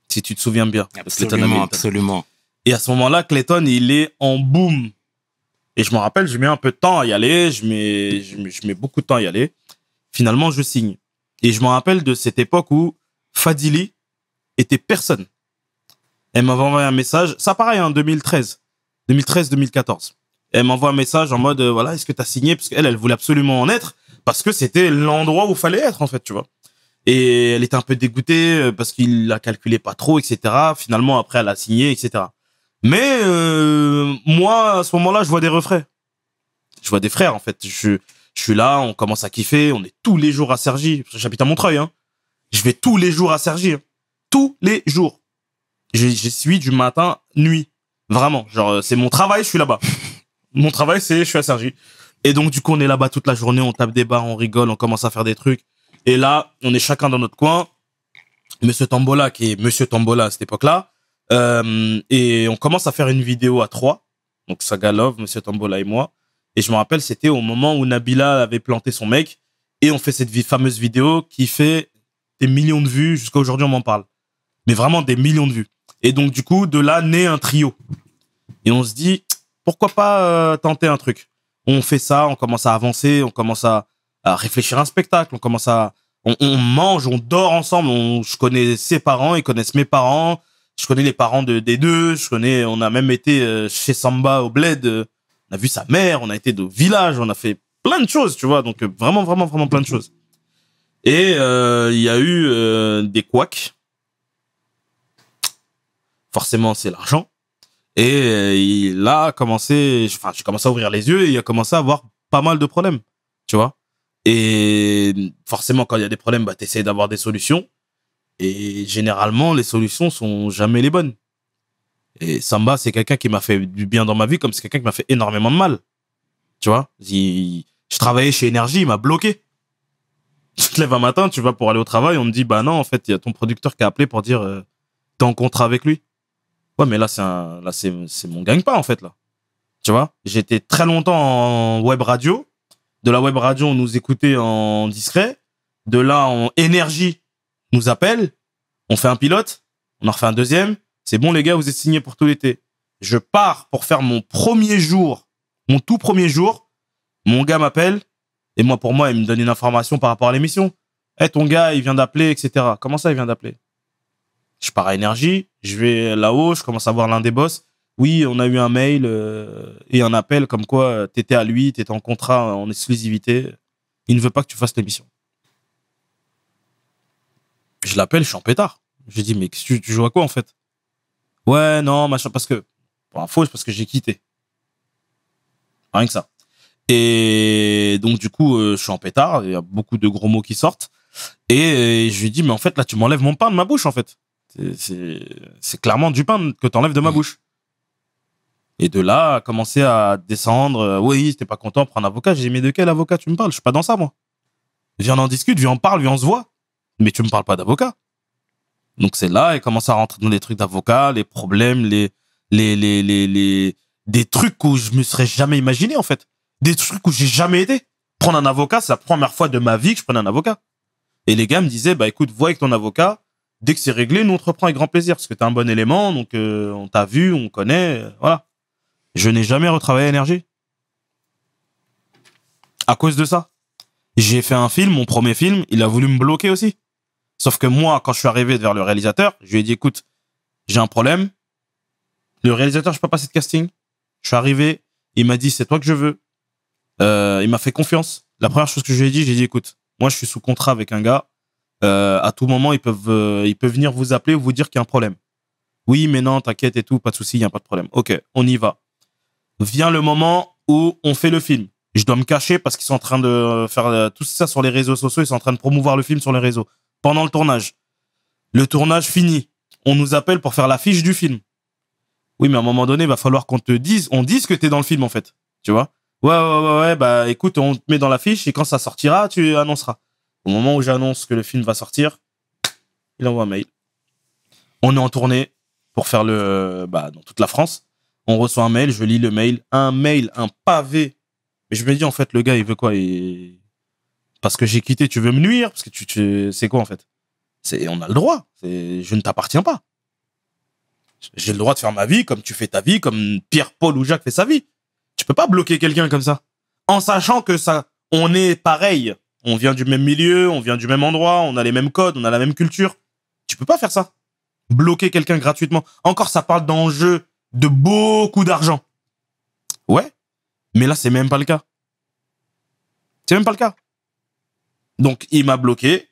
si tu te souviens bien. Absolument, absolument. Et à ce moment-là, Clayton, il est en boom. Et je me rappelle, je mets un peu de temps à y aller, je mets beaucoup de temps à y aller. Finalement, je signe. Et je me rappelle de cette époque où Fadili était personne. Elle m'avait envoyé un message, ça pareil, en 2013-2014. Elle m'envoie un message en mode, voilà, est-ce que t'as signé? Parce qu'elle, elle voulait absolument en être, parce que c'était l'endroit où fallait être, en fait, tu vois. Et elle était un peu dégoûtée parce qu'il la calculait pas trop, etc. Finalement, après, elle a signé, etc. Mais moi, à ce moment-là, je vois des refrains. Je vois des frères, en fait. Je suis là, on commence à kiffer, on est tous les jours à Cergy. J'habite à Montreuil, hein. Je vais tous les jours à Cergy. Hein. Tous les jours. J'y suis du matin, nuit. Vraiment. Genre, c'est mon travail, je suis là-bas. Mon travail, je suis à Cergy. Et donc, du coup, on est là-bas toute la journée, on tape des barres, on rigole, on commence à faire des trucs. Et là, on est chacun dans notre coin. Monsieur Tambola, qui est Monsieur Tambola à cette époque-là. Et on commence à faire une vidéo à 3. Donc, Sagalov, Monsieur Tambola et moi. Et je me rappelle, c'était au moment où Nabila avait planté son mec. Et on fait cette fameuse vidéo qui fait des millions de vues. Jusqu'à aujourd'hui, on m'en parle. Mais vraiment des millions de vues. Et donc, du coup, de là, naît un trio. Et on se dit, pourquoi pas tenter un truc? On fait ça, on commence à avancer, on commence à réfléchir à un spectacle, on mange, on dort ensemble. Je connais ses parents, ils connaissent mes parents. Je connais les parents des deux. On a même été chez Samba au Bled. On a vu sa mère, on a été au village, on a fait plein de choses, tu vois. Donc vraiment, vraiment, vraiment plein de choses. Et il y a eu des couacs. Forcément, c'est l'argent. Et il a commencé, j'ai commencé à ouvrir les yeux et il a commencé à avoir pas mal de problèmes, tu vois. Et forcément, quand il y a des problèmes, bah, t'essayes d'avoir des solutions. Et généralement, les solutions sont jamais les bonnes. Et Samba, c'est quelqu'un qui m'a fait du bien dans ma vie, comme c'est quelqu'un qui m'a fait énormément de mal. Tu vois, je travaillais chez Énergie, il m'a bloqué. Tu te lèves un matin, tu vas pour aller au travail, on me dit, bah non, en fait, il y a ton producteur qui a appelé pour dire, t'es en contrat avec lui. Ouais, mais là, c'est mon gagne-pain, en fait, là. Tu vois, j'étais très longtemps en web radio. De la web radio, on nous écoutait en discret. De là, en Énergie, nous appelle. On fait un pilote. On en refait un deuxième. C'est bon, les gars, vous êtes signés pour tout l'été. Je pars pour faire mon premier jour, mon tout premier jour. Mon gars m'appelle. Et moi, pour moi, il me donne une information par rapport à l'émission. Eh, ton gars, il vient d'appeler, etc. Comment ça, il vient d'appeler? Je pars à Énergie. Je vais là-haut. Je commence à voir l'un des boss. Oui, on a eu un mail et un appel comme quoi t'étais à lui, t'étais en contrat en exclusivité. Il ne veut pas que tu fasses l'émission. Je l'appelle, je suis en pétard. Je lui dis, mais tu joues à quoi en fait? Ouais, non, machin, parce que, pour info, c'est parce que j'ai quitté. Rien que ça. Et donc, du coup, je suis en pétard, il y a beaucoup de gros mots qui sortent. Et je lui dis, mais en fait, là, tu m'enlèves mon pain de ma bouche, en fait. C'est clairement du pain que t'enlèves de ma bouche. Et de là, commencer à descendre. Oui, t'es pas content, prends un avocat. J'ai dit, mais de quel avocat tu me parles? Je suis pas dans ça, moi. Viens, on en discute, viens, on parle, viens, on se voit. Mais tu me parles pas d'avocat. Donc c'est là, et commence à rentrer dans les trucs d'avocat, les problèmes, des trucs où je me serais jamais imaginé, en fait. Des trucs où j'ai jamais été. Prendre un avocat, c'est la première fois de ma vie que je prenais un avocat. Et les gars me disaient, bah écoute, vois avec ton avocat, dès que c'est réglé, nous on te reprend avec grand plaisir, parce que t'es un bon élément, donc on t'a vu, on connaît, voilà. Je n'ai jamais retravaillé à Énergie. À cause de ça. J'ai fait un film, mon premier film, il a voulu me bloquer aussi. Sauf que moi, quand je suis arrivé vers le réalisateur, je lui ai dit, écoute, j'ai un problème. Le réalisateur, je peux pas passer de casting. Je suis arrivé, il m'a dit, c'est toi que je veux. Il m'a fait confiance. La première chose que je lui ai dit, j'ai dit, écoute, moi, je suis sous contrat avec un gars. À tout moment, il peut venir vous appeler ou vous dire qu'il y a un problème. Oui, mais non, t'inquiète et tout, pas de souci, il n'y a pas de problème. Ok, on y va. Vient le moment où on fait le film. Je dois me cacher parce qu'ils sont en train de faire tout ça sur les réseaux sociaux. Ils sont en train de promouvoir le film sur les réseaux. Pendant le tournage. Le tournage fini. On nous appelle pour faire l'affiche du film. Oui, mais à un moment donné, il va falloir qu'on dise que t'es dans le film, en fait. Tu vois? Ouais, bah écoute, on te met dans l'affiche et quand ça sortira, tu annonceras. Au moment où j'annonce que le film va sortir, il envoie un mail. On est en tournée pour faire dans toute la France. On reçoit un mail, je lis le mail. Un pavé. Mais je me dis, en fait, le gars, il veut quoi? Parce que j'ai quitté, tu veux me nuire? Parce que c'est quoi, en fait? On a le droit. Je ne t'appartiens pas. J'ai le droit de faire ma vie comme tu fais ta vie, comme Pierre, Paul ou Jacques fait sa vie. Tu peux pas bloquer quelqu'un comme ça. En sachant que on est pareil. On vient du même milieu, on vient du même endroit, on a les mêmes codes, on a la même culture. Tu peux pas faire ça. Bloquer quelqu'un gratuitement. Encore, ça parle d'enjeux de beaucoup d'argent. Ouais. Mais là, c'est même pas le cas. C'est même pas le cas. Donc, il m'a bloqué.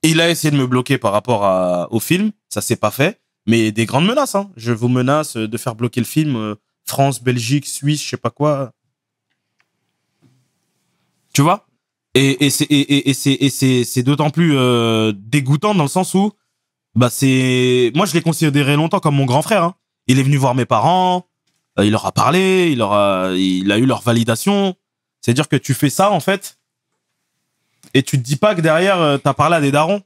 Il a essayé de me bloquer par rapport au film. Ça s'est pas fait. Mais des grandes menaces, hein. Je vous menace de faire bloquer le film. France, Belgique, Suisse, je sais pas quoi. Tu vois? Et c'est d'autant plus dégoûtant dans le sens où moi je l'ai considéré longtemps comme mon grand frère, hein. Il est venu voir mes parents, il leur a parlé, il a eu leur validation. C'est-à-dire que tu fais ça en fait et tu te dis pas que derrière t'as parlé à des darons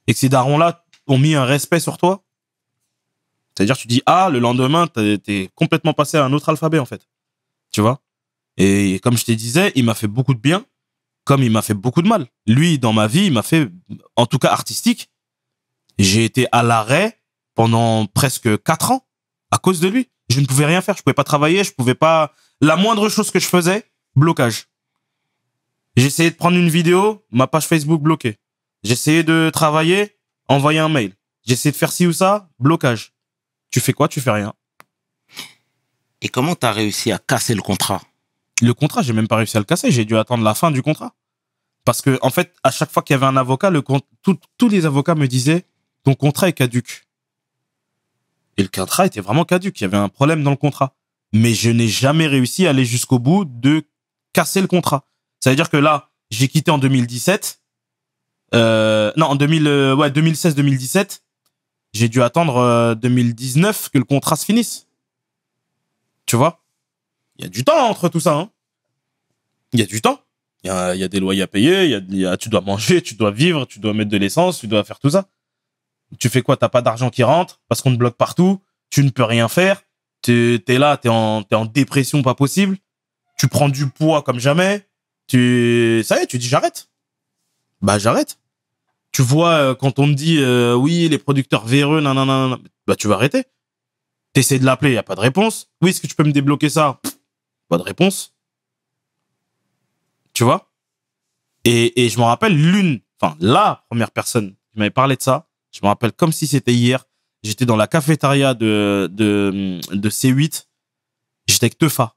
et que ces darons là ont mis un respect sur toi. C'est-à-dire tu dis le lendemain t'es complètement passé à un autre alphabet en fait. Tu vois? Et comme je te disais, il m'a fait beaucoup de bien, comme il m'a fait beaucoup de mal. Lui, dans ma vie, il m'a fait, en tout cas artistique, j'ai été à l'arrêt pendant presque 4 ans à cause de lui. Je ne pouvais rien faire, je pouvais pas travailler, je pouvais pas... La moindre chose que je faisais, blocage. J'essayais de prendre une vidéo, ma page Facebook bloquée. J'essayais de travailler, envoyer un mail. J'essayais de faire ci ou ça, blocage. Tu fais quoi? Tu fais rien. Et comment t'as réussi à casser le contrat? Le contrat, j'ai même pas réussi à le casser. J'ai dû attendre la fin du contrat. Parce que, en fait, à chaque fois qu'il y avait un avocat, tous les avocats me disaient, ton contrat est caduc. Et le contrat était vraiment caduc. Il y avait un problème dans le contrat. Mais je n'ai jamais réussi à aller jusqu'au bout de casser le contrat. Ça veut dire que là, j'ai quitté en 2017. En 2016-2017. J'ai dû attendre 2019 que le contrat se finisse. Tu vois? Il y a du temps entre tout ça, hein. Il y a du temps. Il y a des loyers à payer, tu dois manger, tu dois vivre, tu dois mettre de l'essence, tu dois faire tout ça. Tu fais quoi? T'as pas d'argent qui rentre parce qu'on te bloque partout, tu ne peux rien faire, t'es là, t'es en dépression pas possible, tu prends du poids comme jamais, ça y est, tu dis j'arrête. Bah j'arrête. Tu vois, quand on me dit oui, les producteurs véreux, nanana, bah tu vas arrêter. T'essaies de l'appeler, y a pas de réponse. Oui, est-ce que tu peux me débloquer ça? Pas de réponse. Tu vois? Et je me rappelle la première personne qui m'avait parlé de ça, je me rappelle comme si c'était hier. J'étais dans la cafétéria de C8. J'étais avec Teufa.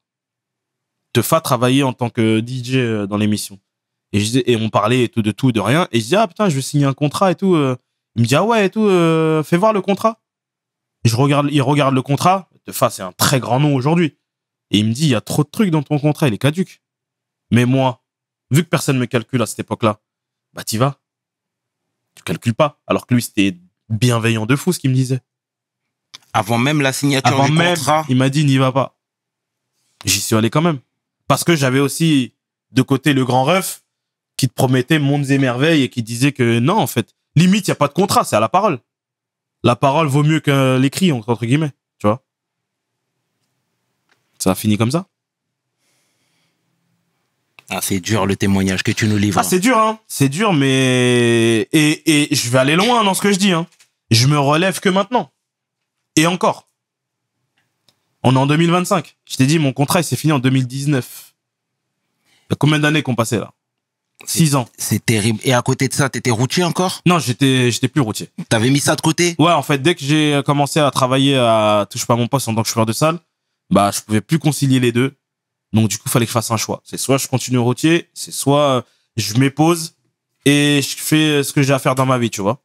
Teufa travaillait en tant que DJ dans l'émission. Et on parlait et tout, de rien. Et je dis, putain, je vais signer un contrat et tout. Il me dit, ouais, et tout, fais voir le contrat. Il regarde le contrat. Teufa, c'est un très grand nom aujourd'hui. Et il me dit, il y a trop de trucs dans ton contrat, il est caduc. Mais moi, vu que personne me calcule à cette époque-là, bah t'y vas. Tu calcules pas. Alors que lui, c'était bienveillant de fou ce qu'il me disait. Avant même la signature du contrat. Il m'a dit, n'y va pas. J'y suis allé quand même. Parce que j'avais aussi de côté le grand ref qui te promettait mondes et merveilles et qui disait que non, en fait, limite, il n'y a pas de contrat, c'est à la parole. La parole vaut mieux que l'écrit, entre guillemets. Tu vois? Ça a fini comme ça. Ah, c'est dur le témoignage que tu nous livres. Ah, c'est dur, hein. C'est dur, mais... Et je vais aller loin dans ce que je dis, hein. Je me relève que maintenant. Et encore. On est en 2025. Je t'ai dit, mon contrat, il s'est fini en 2019. Il y a combien d'années qu'on passait là? 6 ans. C'est terrible. Et à côté de ça, t'étais routier encore? Non, j'étais plus routier. T'avais mis ça de côté? Ouais, en fait, dès que j'ai commencé à travailler à Touche pas à mon poste en tant que chauffeur de salle, bah, je pouvais plus concilier les deux. Donc, du coup, il fallait que je fasse un choix. C'est soit je continue routier, c'est soit je m'épose et je fais ce que j'ai à faire dans ma vie, tu vois.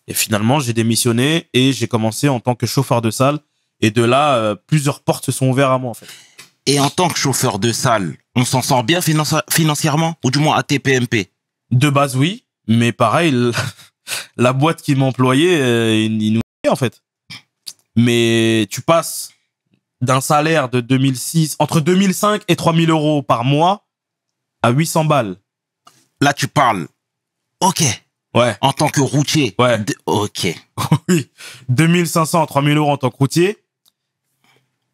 Et finalement, j'ai démissionné et j'ai commencé en tant que chauffeur de salle. Et de là, plusieurs portes se sont ouvertes à moi, en fait. Et en tant que chauffeur de salle, on s'en sort bien financièrement? Ou du moins à TPMP? De base, oui. Mais pareil, la boîte qui m'employait, ils nous en fait. Mais tu passes d'un salaire de 2006, entre 2005 et 3000 euros par mois à 800 balles. Là, tu parles. Ok. Ouais. En tant que routier. Ouais. Ok. Oui. 2500 à 3000 euros en tant que routier.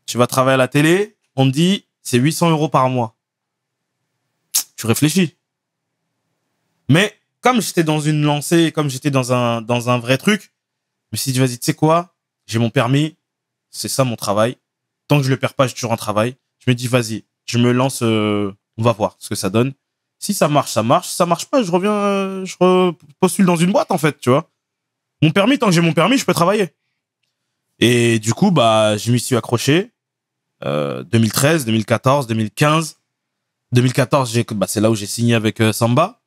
Tu vas travailler à la télé. On te dit, c'est 800 euros par mois. Tu réfléchis. Mais comme j'étais dans une lancée, comme j'étais dans un vrai truc, je me suis dit, vas-y, tu sais quoi? J'ai mon permis. C'est ça mon travail. Tant que je le perds pas, j'ai toujours un travail. Je me dis, vas-y, je me lance, on va voir ce que ça donne. Si ça marche, ça marche. Si ça marche pas, je reviens, je repostule dans une boîte, en fait, tu vois. Mon permis, tant que j'ai mon permis, je peux travailler. Et du coup, bah, je m'y suis accroché. 2013, 2014, 2015. 2014, c'est là où j'ai signé avec Samba.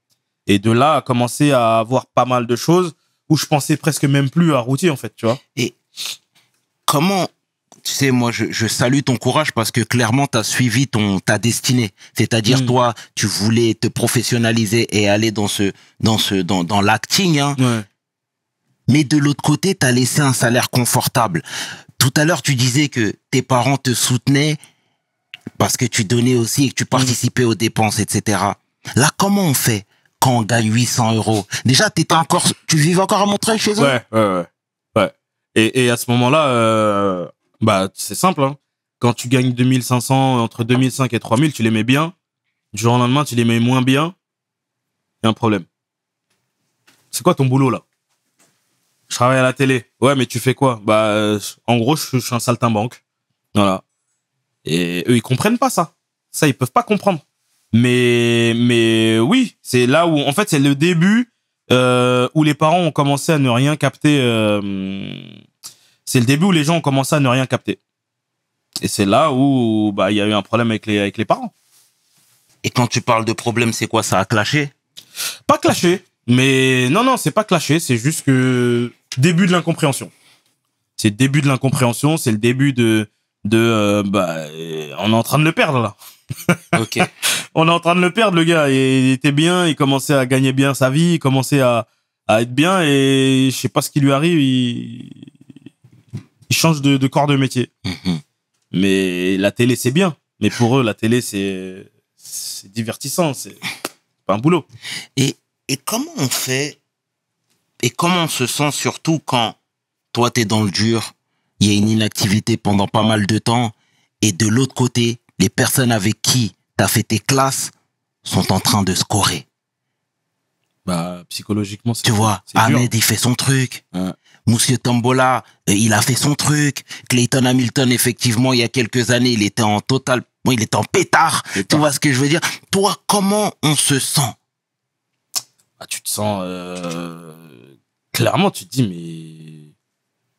Et de là, a commencé à avoir pas mal de choses où je pensais presque même plus à routier, en fait, tu vois. Et comment, tu sais, moi, je salue ton courage parce que clairement, tu as suivi ta destinée. C'est-à-dire, toi, tu voulais te professionnaliser et aller dans l'acting, hein. Ouais. Mais de l'autre côté, tu as laissé un salaire confortable. Tout à l'heure, tu disais que tes parents te soutenaient parce que tu donnais aussi et que tu participais aux dépenses, etc. Là, comment on fait quand on gagne 800 euros? Déjà, tu vivais encore à Montreuil chez eux? Ouais. Et à ce moment-là, bah, c'est simple, hein. Quand tu gagnes 2500, entre 2005 et 3000, tu les mets bien. Du jour au lendemain, tu les mets moins bien. Il y a un problème. C'est quoi ton boulot, là? Je travaille à la télé. Ouais, mais tu fais quoi? Bah, en gros, je suis un saltimbanque. Voilà. Et eux, ils comprennent pas ça. Ça, ils peuvent pas comprendre. Mais oui, c'est là où, en fait, c'est le début où les parents ont commencé à ne rien capter. C'est le début où les gens ont commencé à ne rien capter. Et c'est là où, bah, il y a eu un problème avec les parents. Et quand tu parles de problème, c'est quoi? Ça a clashé? Pas clashé. Mais non, c'est pas clashé. C'est juste que début de l'incompréhension. C'est le début de l'incompréhension. C'est le début bah, on est en train de le perdre, là. Ok. On est en train de le perdre, le gars. Il était bien, il commençait à gagner bien sa vie, il commençait à être bien et je sais pas ce qui lui arrive, il change de corps de métier. Mhm. Mais la télé, c'est bien. Mais pour eux, la télé, c'est divertissant, c'est pas un boulot. Et comment on fait, et comment on se sent surtout quand toi t'es dans le dur, il y a une inactivité pendant pas mal de temps, et de l'autre côté, les personnes avec qui t'as fait tes classes sont en train de scorer. Bah, psychologiquement, c'est Tu vois, c'est dur. Ahmed, il fait son truc. Ouais. Monsieur Tombola, il a fait son truc. Clayton Hamilton, effectivement, il y a quelques années, il était en total, bon, il était en pétard. Tu vois ce que je veux dire? Toi, comment on se sent? Ah, tu te sens clairement, tu te dis mais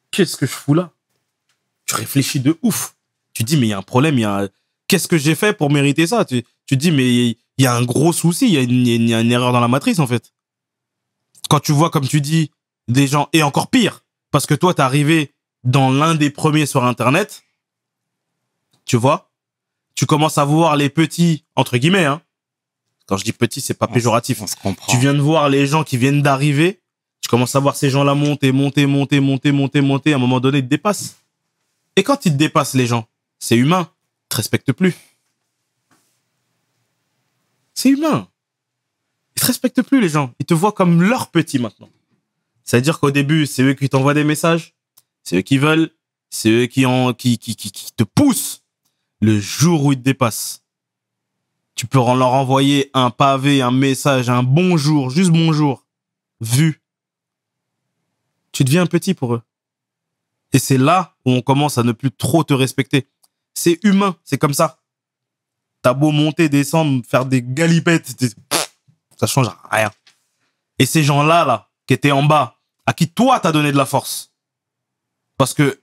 qu'est-ce que je fous là? Tu réfléchis de ouf. Tu te dis mais il y a un problème, qu'est-ce que j'ai fait pour mériter ça? Tu te dis mais il y a un gros souci, il y a une erreur dans la matrice en fait. Quand tu vois comme tu dis des gens et encore pire parce que toi t'es arrivé dans l'un des premiers sur internet. Tu vois? Tu commences à voir les petits entre guillemets hein. Quand je dis petit, c'est pas péjoratif. On se comprend. Tu viens de voir les gens qui viennent d'arriver. Tu commences à voir ces gens-là monter. À un moment donné, ils te dépassent. Et quand ils te dépassent, les gens, c'est humain. Ils te respectent plus. C'est humain. Ils te respectent plus, les gens. Ils te voient comme leur petit maintenant. C'est-à-dire qu'au début, c'est eux qui t'envoient des messages. C'est eux qui veulent. C'est eux qui te poussent. Le jour où ils te dépassent, tu peux leur envoyer un pavé, un message, un bonjour, juste bonjour, vu. Tu deviens petit pour eux. Et c'est là où on commence à ne plus trop te respecter. C'est humain, c'est comme ça. T'as beau monter, descendre, faire des galipettes, Ça change rien. Et ces gens-là, là, qui étaient en bas, à qui toi, t'as donné de la force. Parce que,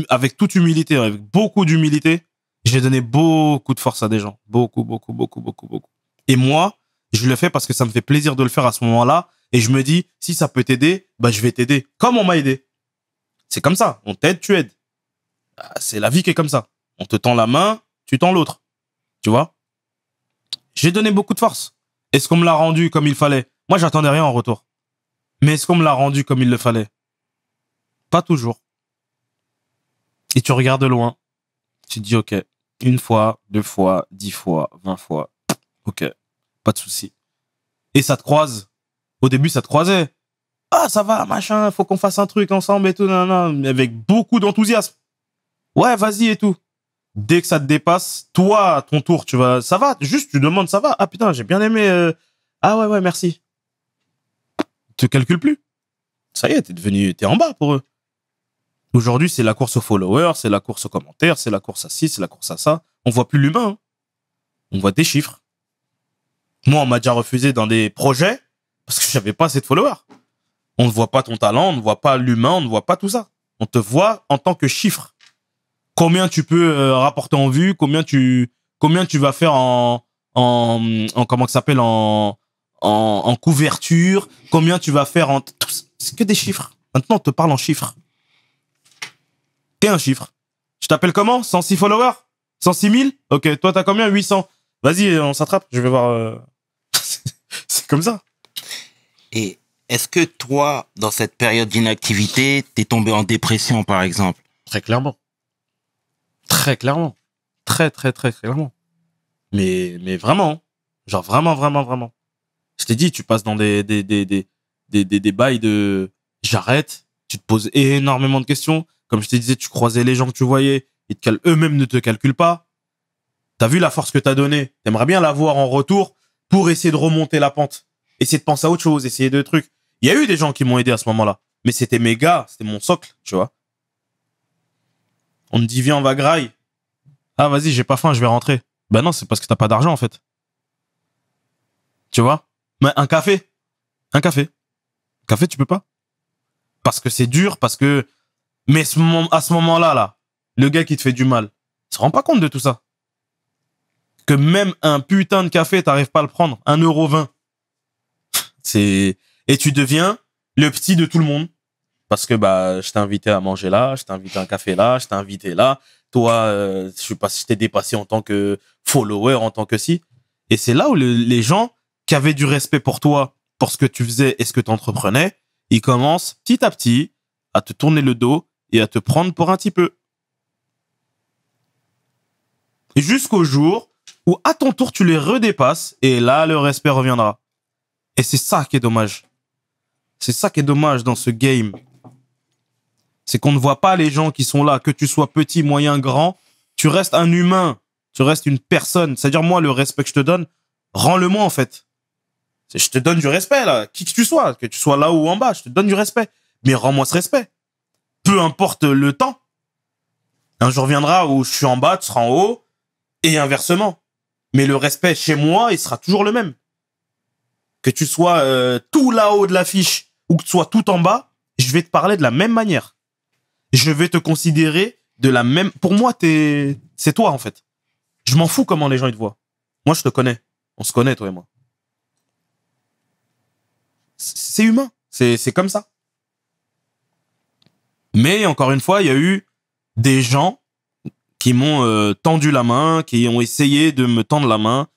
avec toute humilité, avec beaucoup d'humilité, j'ai donné beaucoup de force à des gens. Beaucoup, beaucoup, beaucoup, beaucoup, beaucoup. Et moi, je le fais parce que ça me fait plaisir de le faire à ce moment-là. Et je me dis, si ça peut t'aider, bah, je vais t'aider. Comme on m'a aidé. C'est comme ça. On t'aide, tu aides. C'est la vie qui est comme ça. On te tend la main, tu tends l'autre. Tu vois? J'ai donné beaucoup de force. Est-ce qu'on me l'a rendu comme il fallait? Moi, j'attendais rien en retour. Mais est-ce qu'on me l'a rendu comme il le fallait? Pas toujours. Et tu regardes de loin. Tu te dis, ok, 1 fois, 2 fois, 10 fois, 20 fois. Ok, pas de souci. Et ça te croise. Au début, ça te croisait. Ah, ça va, machin, faut qu'on fasse un truc ensemble et tout, nan, avec beaucoup d'enthousiasme. Ouais, vas-y et tout. Dès que ça te dépasse, toi, à ton tour, tu vas, ça va, juste tu demandes, ça va. Ah putain, j'ai bien aimé. Ah ouais, merci. Tu te calcules plus. Ça y est, t'es en bas pour eux. Aujourd'hui, c'est la course aux followers, c'est la course aux commentaires, c'est la course à ci, c'est la course à ça. On voit plus l'humain. Hein. On voit des chiffres. Moi, on m'a déjà refusé dans des projets parce que j'avais pas assez de followers. On ne voit pas ton talent, on ne voit pas l'humain, on ne voit pas tout ça. On te voit en tant que chiffre. Combien tu peux rapporter en vue, combien tu vas faire en comment ça s'appelle en couverture, combien tu vas faire en c'est que des chiffres. Maintenant, on te parle en chiffres. T'es un chiffre. Je t'appelle comment? 106 followers? 106 000? Ok, toi t'as combien? 800. Vas-y, on s'attrape, je vais voir. C'est comme ça. Et est-ce que toi, dans cette période d'inactivité, t'es tombé en dépression, par exemple? Très clairement. Très clairement. Très, très, très clairement. Mais vraiment. Genre vraiment, vraiment, vraiment. Je t'ai dit, tu passes dans des bails de j'arrête, tu te poses énormément de questions. Comme je te disais, tu croisais les gens que tu voyais, eux-mêmes ne te calculent pas. T'as vu la force que t'as donnée. T'aimerais bien l'avoir en retour pour essayer de remonter la pente. Essayer de penser à autre chose, essayer de trucs. Il y a eu des gens qui m'ont aidé à ce moment-là. Mais c'était mes gars, c'était mon socle, tu vois. On me dit, viens, on va graille. Ah, vas-y, j'ai pas faim, je vais rentrer. Ben non, c'est parce que t'as pas d'argent, en fait. Tu vois? Mais un café. Un café. Café, tu peux pas. Parce que c'est dur, parce que... Mais à ce moment-là, là, le gars qui te fait du mal, il se rend pas compte de tout ça. Que même un putain de café, t'arrives pas à le prendre. 1,20 €. Et tu deviens le petit de tout le monde. Parce que, bah, je t'ai invité à manger là, je t'ai invité à un café là, je t'ai invité là. Toi, je sais pas si je t'ai dépassé en tant que follower, en tant que si. Et c'est là où les gens qui avaient du respect pour toi, pour ce que tu faisais et ce que tu entreprenais, ils commencent petit à petit à te tourner le dos et à te prendre pour un petit peu. Jusqu'au jour où, à ton tour, tu les redépasses et là, le respect reviendra. Et c'est ça qui est dommage. C'est ça qui est dommage dans ce game. C'est qu'on ne voit pas les gens qui sont là, que tu sois petit, moyen, grand. Tu restes un humain. Tu restes une personne. C'est-à-dire, moi, le respect que je te donne, rends-le-moi, en fait. Je te donne du respect, là. Qui que tu sois là ou en bas, je te donne du respect. Mais rends-moi ce respect. Peu importe le temps. Un jour viendra où je suis en bas, tu seras en haut, et inversement. Mais le respect chez moi, il sera toujours le même. Que tu sois tout là-haut de l'affiche ou que tu sois tout en bas, je vais te parler de la même manière. Je vais te considérer de la même... Pour moi, c'est toi, en fait. Je m'en fous comment les gens ils te voient. Moi, je te connais. On se connaît, toi et moi. C'est humain. C'est comme ça. Mais, encore une fois, il y a eu des gens qui m'ont tendu la main, qui ont essayé de me tendre la main,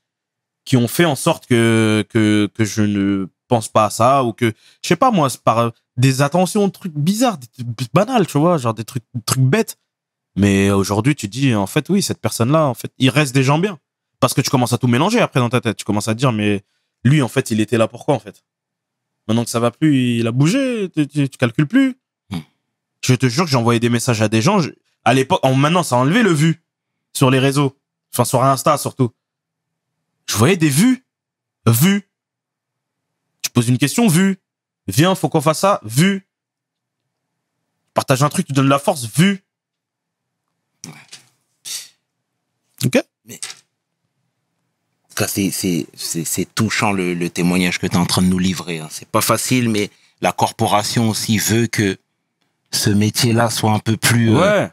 qui ont fait en sorte que je ne pense pas à ça, ou que, je sais pas moi, par des attentions, trucs bizarres, des trucs banals, tu vois, genre des trucs bêtes. Mais aujourd'hui, tu dis, en fait, oui, cette personne-là, en fait, il reste des gens bien. Parce que tu commences à tout mélanger après dans ta tête. Tu commences à te dire, mais lui, en fait, il était là pourquoi, en fait? Maintenant que ça va plus, il a bougé, tu calcules plus. Je te jure que j'ai envoyé des messages à des gens. À l'époque, maintenant, ça a enlevé le vu sur les réseaux. Enfin, sur Insta, surtout. Je voyais des vues. Vues. Tu poses une question, vue. Viens, faut qu'on fasse ça, vue. Partage un truc, tu donnes de la force, vue. Ok? Mais En tout cas, c'est touchant le témoignage que tu es en train de nous livrer. Hein. C'est pas facile, mais la corporation aussi veut que ce métier-là soit un peu plus... Ouais.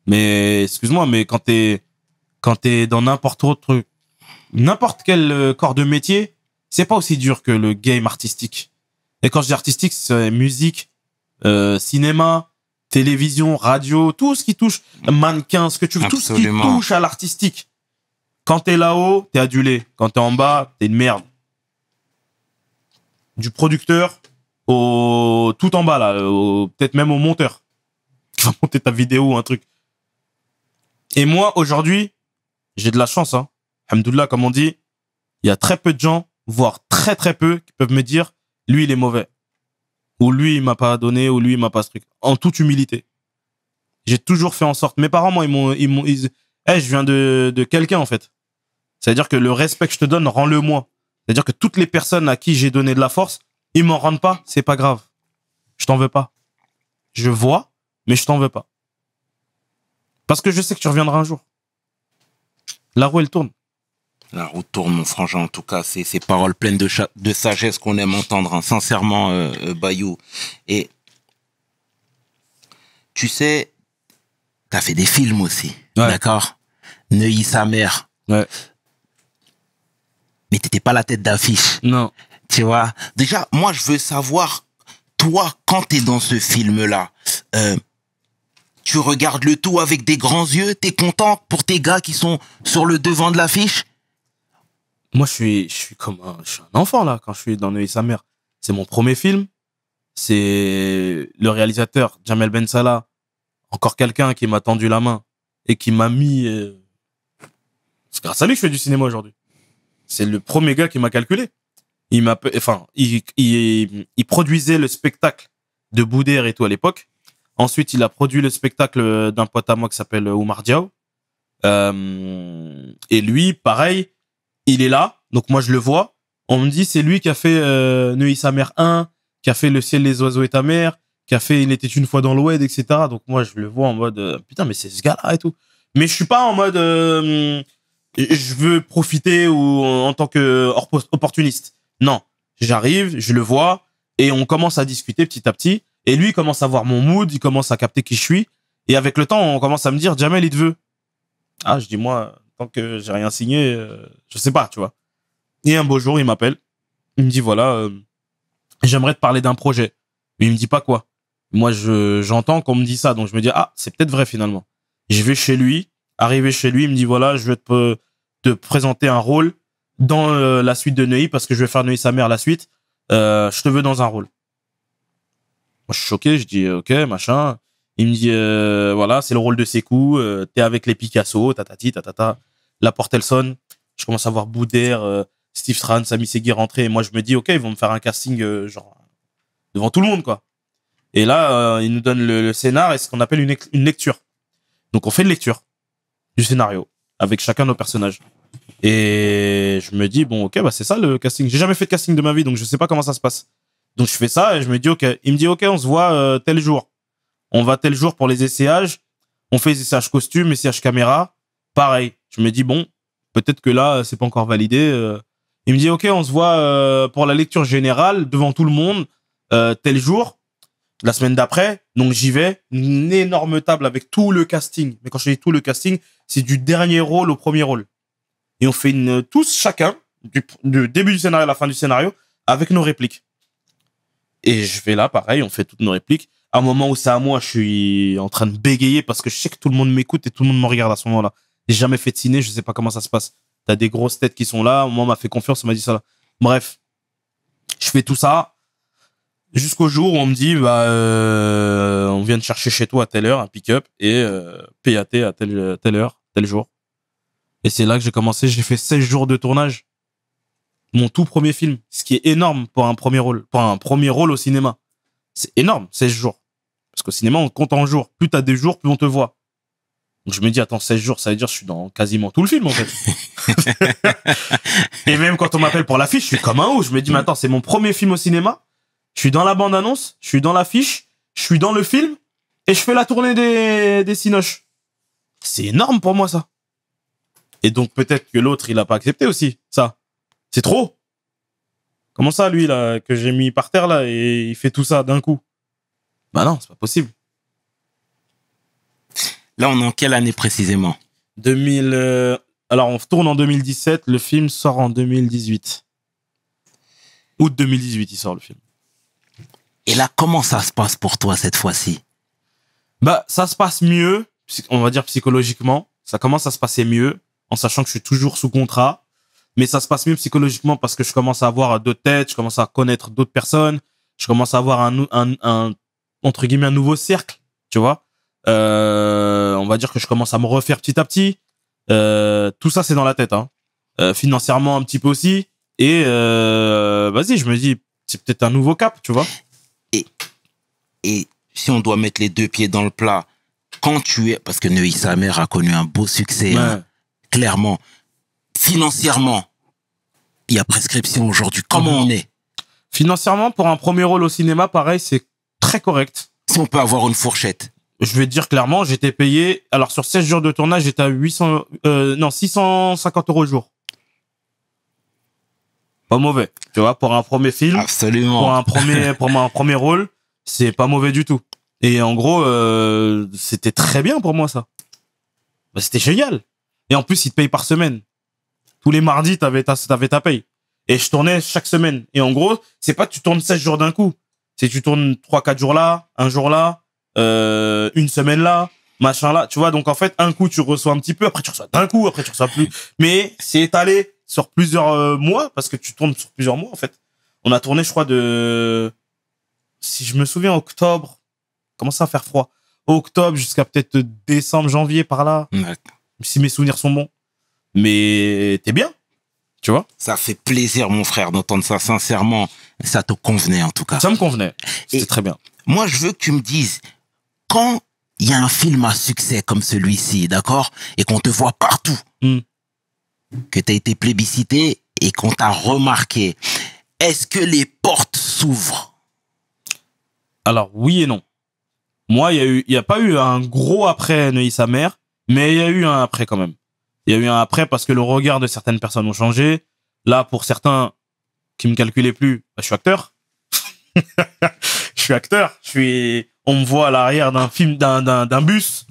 Mais, excuse-moi, mais quand t'es dans n'importe quel corps de métier, c'est pas aussi dur que le game artistique. Et quand je dis artistique, c'est musique, cinéma, télévision, radio, tout ce qui touche, mannequin, ce que tu veux, tout ce qui Absolument. touche à l'artistique. Quand t'es là-haut, t'es adulé. Quand t'es en bas, t'es une merde. Du producteur au tout en bas là, peut-être même au monteur qui va monter ta vidéo ou un truc. Et moi aujourd'hui, j'ai de la chance, hein. Alhamdoulilah, comme on dit, il y a très peu de gens, voire très très peu, qui peuvent me dire lui il est mauvais, ou lui il m'a pas donné, ou lui il m'a pas ce truc. En toute humilité, j'ai toujours fait en sorte. Mes parents, moi, je viens de quelqu'un en fait. C'est-à-dire que le respect que je te donne, rends-le moi. C'est-à-dire que toutes les personnes à qui j'ai donné de la force, ils m'en rendent pas, c'est pas grave. Je t'en veux pas. Je vois, mais je t'en veux pas. Parce que je sais que tu reviendras un jour. La roue, elle tourne. La roue tourne, mon frangin. En tout cas, c'est ces paroles pleines de sagesse qu'on aime entendre, hein. Sincèrement, Bayou. Et tu sais, t'as fait des films aussi, Ouais. d'accord? Neuilly sa mère. Ouais. Mais t'étais pas la tête d'affiche, Non. tu vois. Déjà, moi, je veux savoir, toi, quand t'es dans ce film-là, tu regardes le tout avec des grands yeux, t'es content pour tes gars qui sont sur le devant de l'affiche? Moi, je suis je suis un enfant, là, quand je suis dans Neuilly sa mère. C'est mon premier film. C'est le réalisateur, Jamel Ben Salah. Encore quelqu'un qui m'a tendu la main et qui m'a mis, c'est grâce à lui que je fais du cinéma aujourd'hui. C'est le premier gars qui m'a calculé. Il produisait le spectacle de Boudère et tout à l'époque. Ensuite, il a produit le spectacle d'un pote à moi qui s'appelle Oumar Diaw. Et lui, pareil, il est là. Donc moi, je le vois. On me dit, c'est lui qui a fait Neuilly sa mère 1, qui a fait Le ciel, les oiseaux et ta mère, qui a fait Il était une fois dans l'Oued, etc. Donc moi, je le vois en mode, putain, mais c'est ce gars-là et tout. Mais je suis pas en mode, je veux profiter ou en tant que opportuniste. Non, j'arrive, je le vois et on commence à discuter petit à petit. Et lui, il commence à voir mon mood, il commence à capter qui je suis. Et avec le temps, on commence à me dire, Jamel, il te veut. Ah, je dis, moi, tant que j'ai rien signé, je sais pas, tu vois. Et un beau jour, il m'appelle. Il me dit, voilà, j'aimerais te parler d'un projet. Mais il me dit pas quoi. Moi, j'entends qu'on me dit ça. Donc, je me dis, ah, c'est peut-être vrai finalement. Je vais chez lui. Arrivé chez lui, il me dit, voilà, je vais te présenter un rôle dans la suite de Neuilly parce que je vais faire Neuilly sa mère la suite. Je te veux dans un rôle. Moi, je suis choqué. Je dis, ok, machin. Il me dit, voilà, c'est le rôle de Sékou. T'es avec les Picasso, tatati, tatata. La porte, elle sonne. Je commence à voir Boudère, Steve Stran, Sami Segui rentrer. Et moi, je me dis, ok, ils vont me faire un casting, genre, devant tout le monde, quoi. Et là, ils nous donnent le scénar et ce qu'on appelle une lecture. Donc, on fait une lecture du scénario avec chacun de nos personnages. Et je me dis, bon, ok, bah, c'est ça le casting. J'ai jamais fait de casting de ma vie, donc je sais pas comment ça se passe. Donc, je fais ça et je me dis, ok. Il me dit, ok, on se voit tel jour. On va tel jour pour les essayages. On fait les essayages costumes, essayages caméra. Pareil. Je me dis, bon, peut-être que là, c'est pas encore validé. Il me dit, ok, on se voit pour la lecture générale devant tout le monde tel jour. La semaine d'après, donc j'y vais, une énorme table avec tout le casting. Mais quand je dis tout le casting, c'est du dernier rôle au premier rôle. Et on fait tous, chacun, du début du scénario à la fin du scénario, avec nos répliques. Et je vais là, pareil, on fait toutes nos répliques. À un moment où c'est à moi, je suis en train de bégayer parce que je sais que tout le monde m'écoute et tout le monde me regarde à ce moment-là. J'ai jamais fait de ciné, je sais pas comment ça se passe. T'as des grosses têtes qui sont là, moi, on m'a fait confiance, on m'a dit ça là. Bref, je fais tout ça. Jusqu'au jour où on me dit, bah, on vient de chercher chez toi à telle heure, un pick-up, et PAT à telle heure, tel jour. Et c'est là que j'ai commencé, j'ai fait 16 jours de tournage. Mon tout premier film, ce qui est énorme pour un premier rôle au cinéma. C'est énorme, 16 jours. Parce qu'au cinéma, on compte en jours. Plus t'as des jours, plus on te voit. Donc je me dis, attends, 16 jours, ça veut dire que je suis dans quasiment tout le film, en fait. Et même quand on m'appelle pour l'affiche, je suis comme un ouf. Je me dis, mais attends, c'est mon premier film au cinéma. Je suis dans la bande-annonce, je suis dans l'affiche, je suis dans le film, et je fais la tournée des cinoches. C'est énorme pour moi, ça. Et donc, peut-être que l'autre, il a pas accepté aussi, ça. C'est trop. Comment ça, lui, là, que j'ai mis par terre, là, et il fait tout ça d'un coup? Bah non, c'est pas possible. Là, on est en quelle année précisément? 2000, alors, on tourne en 2017, le film sort en 2018. Août 2018, il sort le film. Et là, comment ça se passe pour toi cette fois-ci? Bah, ça se passe mieux, on va dire psychologiquement. Ça commence à se passer mieux, en sachant que je suis toujours sous contrat. Mais ça se passe mieux psychologiquement parce que je commence à avoir d'autres têtes, je commence à connaître d'autres personnes, je commence à avoir entre guillemets, un nouveau cercle, tu vois. On va dire que je commence à me refaire petit à petit. Tout ça, c'est dans la tête, hein. Financièrement, un petit peu aussi. Et vas-y, je me dis, c'est peut-être un nouveau cap, tu vois. Et si on doit mettre les deux pieds dans le plat, quand tu es... Parce que Neuilly sa mère a connu un beau succès, Ouais. hein, clairement. Financièrement, il y a prescription aujourd'hui. Comment on est? Financièrement, pour un premier rôle au cinéma, pareil, c'est très correct. Si on peut avoir une fourchette. Je vais te dire clairement, j'étais payé... Alors, sur 16 jours de tournage, j'étais à 650 € le jour. Pas mauvais, tu vois, pour un premier film. Absolument. Pour un premier rôle, c'est pas mauvais du tout. Et en gros, c'était très bien pour moi, ça. Bah, c'était génial. Et en plus, ils te payent par semaine. Tous les mardis, t'avais ta paye. Et je tournais chaque semaine. Et en gros, c'est pas que tu tournes 16 jours d'un coup. C'est que tu tournes 3-4 jours là, un jour là, une semaine là, machin là. Tu vois, donc en fait, un coup, tu reçois un petit peu, après tu reçois d'un coup, après tu reçois plus. Mais c'est étalé sur plusieurs mois, parce que tu tournes sur plusieurs mois, en fait. On a tourné, je crois, si je me souviens, octobre. Commence à faire froid. Octobre jusqu'à peut-être décembre, janvier, par là. Ouais. Si mes souvenirs sont bons. Mais t'es bien. Tu vois? Ça fait plaisir, mon frère, d'entendre ça sincèrement. Ça te convenait, en tout cas. Ça me convenait. C'était Et- très bien. Moi, je veux que tu me dises, quand il y a un film à succès comme celui-ci, d'accord, et qu'on te voit partout, Mm. que tu as été plébiscité et qu'on t'a remarqué, est-ce que les portes s'ouvrent? Alors, oui et non. Moi, il y a pas eu un gros après Neuilly sa mère, mais il y a eu un après quand même. Il y a eu un après parce que le regard de certaines personnes ont changé. Là, pour certains qui me calculaient plus, bah, je suis acteur. Je suis acteur. On me voit à l'arrière d'un film, d'un bus.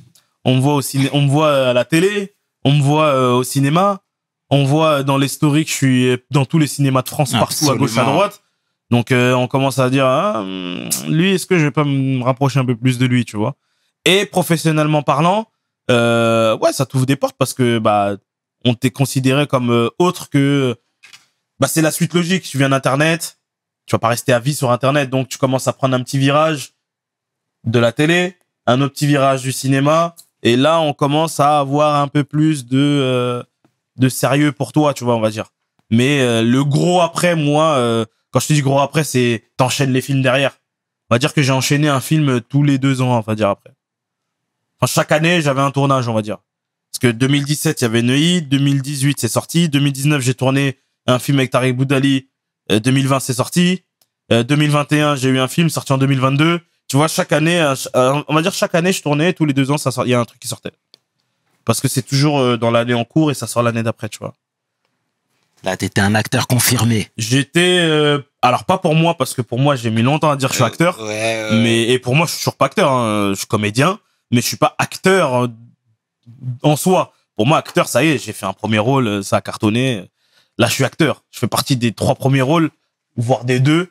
On me voit on me voit à la télé. On me voit au cinéma. On voit dans les stories que je suis dans tous les cinémas de France, partout à gauche, à Absolument. droite. Donc, on commence à dire, lui, est-ce que je vais pas me rapprocher un peu plus de lui, tu vois? Et professionnellement parlant, ouais, ça t'ouvre des portes parce que, bah, on t'est considéré comme autre que, bah, c'est la suite logique. Tu viens d'Internet. Tu vas pas rester à vie sur Internet. Donc, tu commences à prendre un petit virage de la télé, un autre petit virage du cinéma. Et là, on commence à avoir un peu plus de sérieux pour toi, tu vois, on va dire. Mais le gros après, moi, quand je te dis gros après, c'est t'enchaînes les films derrière. On va dire que j'ai enchaîné un film tous les 2 ans, on va dire après. Enfin, chaque année, j'avais un tournage, on va dire. Parce que 2017, il y avait Neuilly. 2018, c'est sorti. 2019, j'ai tourné un film avec Tariq Boudali. 2020, c'est sorti. 2021, j'ai eu un film sorti en 2022. Tu vois, chaque année, on va dire chaque année, je tournais. Tous les 2 ans, il y a un truc qui sortait. Parce que c'est toujours dans l'année en cours et ça sort l'année d'après, tu vois. Là, t'étais un acteur confirmé. J'étais... alors, pas pour moi, parce que pour moi, j'ai mis longtemps à dire que je suis acteur. Et pour moi, je suis toujours pas acteur. Hein. Je suis comédien, mais je suis pas acteur en soi. Pour moi, acteur, ça y est, j'ai fait un premier rôle, ça a cartonné. Là, je suis acteur. Je fais partie des 3 premiers rôles, voire des 2.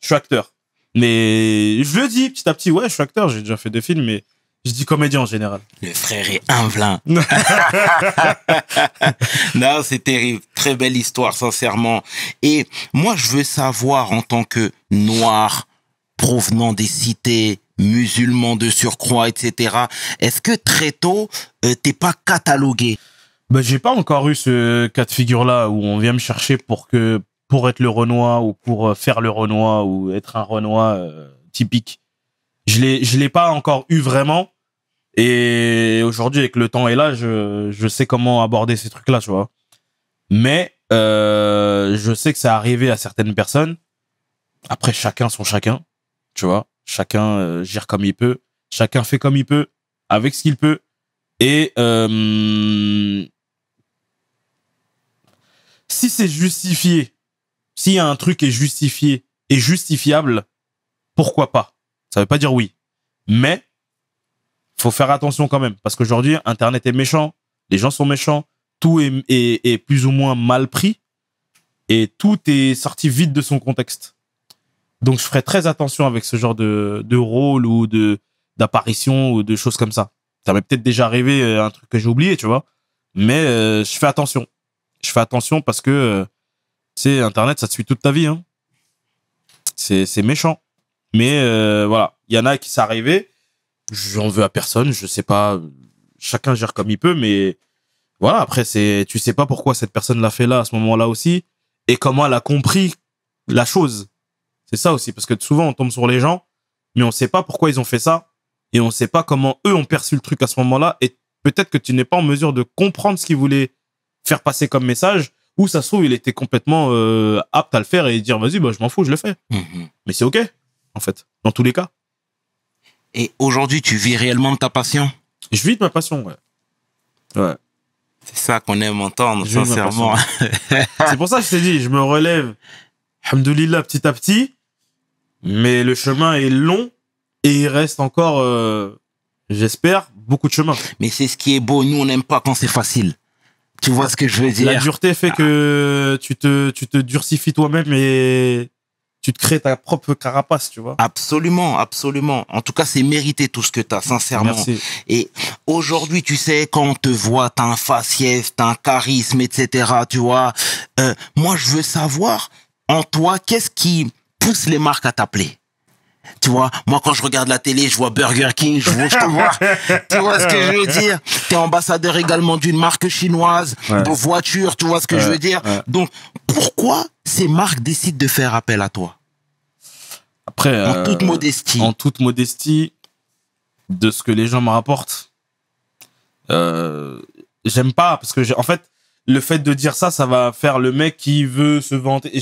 Je suis acteur. Mais je le dis petit à petit, ouais, je suis acteur, j'ai déjà fait des films, mais je dis comédien en général. Le frère est humblin. Non, c'est terrible. Très belle histoire, sincèrement. Et moi, je veux savoir, en tant que noir, provenant des cités, musulman de surcroît, etc., est-ce que très tôt, t'es pas catalogué? Bah, j'ai pas encore eu ce cas de figure-là où on vient me chercher pour être le Renoir ou pour faire le Renoir ou être un Renoir typique. Je l'ai pas encore eu vraiment. Et aujourd'hui, avec le temps et l'âge, je sais comment aborder ces trucs-là, tu vois. Mais je sais que ça arrivé à certaines personnes. Après, chacun son chacun, tu vois. Chacun gère comme il peut. Chacun fait comme il peut, avec ce qu'il peut. Et Si c'est justifié, s'il y a un truc qui est justifié et justifiable, pourquoi pas? Ça veut pas dire oui. Mais, faut faire attention quand même. Parce qu'aujourd'hui, Internet est méchant, les gens sont méchants, tout est plus ou moins mal pris et tout est sorti vite de son contexte. Donc, je ferai très attention avec ce genre de rôle ou d'apparition ou de choses comme ça. Ça m'est peut-être déjà arrivé, un truc que j'ai oublié, tu vois. Mais je fais attention. Je fais attention parce que, tu sais, Internet, ça te suit toute ta vie. Hein. C'est méchant. Mais voilà, il y en a qui c'est arrivé. J'en veux à personne, je sais pas. Chacun gère comme il peut, mais voilà, après, tu sais pas pourquoi cette personne l'a fait là, à ce moment-là aussi, et comment elle a compris la chose. C'est ça aussi, parce que souvent, on tombe sur les gens, mais on sait pas pourquoi ils ont fait ça, et on sait pas comment eux ont perçu le truc à ce moment-là, et peut-être que tu n'es pas en mesure de comprendre ce qu'ils voulaient faire passer comme message, ou ça se trouve, il était complètement apte à le faire et dire, vas-y, bah, je m'en fous, je le fais. Mais c'est OK, en fait, dans tous les cas. Et aujourd'hui, tu vis réellement de ta passion? Je vis de ma passion, ouais. Ouais. C'est ça qu'on aime entendre, Je vis de ma sincèrement. C'est pour ça que je t'ai dit, je me relève, alhamdoulilah, petit à petit, mais le chemin est long et il reste encore, j'espère, beaucoup de chemin. Mais c'est ce qui est beau. Nous, on n'aime pas quand c'est facile. Tu vois ce que je veux dire? La dureté fait que tu te durcifies toi-même et tu te crées ta propre carapace, tu vois. Absolument, absolument. En tout cas, c'est mérité tout ce que t'as, sincèrement. Merci. Et aujourd'hui, tu sais, quand on te voit, t'as un faciès, t'as un charisme, etc., tu vois. Moi, je veux savoir, en toi, qu'est-ce qui pousse les marques à t'appeler? Tu vois, moi, quand je regarde la télé, je vois Burger King, je te vois. Tu vois ce que je veux dire? T'es ambassadeur également d'une marque chinoise, Ouais. de voiture, tu vois ce que je veux dire? Ouais. Donc, pourquoi ces marques décident de faire appel à toi? Après, En toute modestie. en toute modestie, de ce que les gens me rapportent, j'aime pas, parce que en fait, le fait de dire ça, ça va faire le mec qui veut se vanter,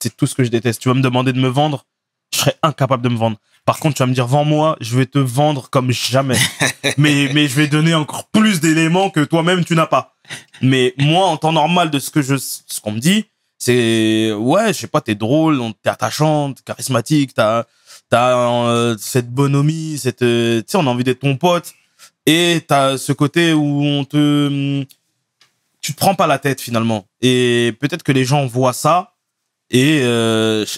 c'est tout ce que je déteste. Tu vas me demander de me vendre, je serais incapable de me vendre. Par contre, tu vas me dire, vends-moi, je vais te vendre comme jamais. mais je vais donner encore plus d'éléments que toi-même, tu n'as pas. Mais moi, en temps normal, de ce qu'on me dit, c'est, ouais, je sais pas, t'es drôle, t'es attachant, t'es charismatique, t'as cette bonhomie, tu sais, on a envie d'être ton pote. Et t'as ce côté où tu te prends pas la tête, finalement. Et peut-être que les gens voient ça. Et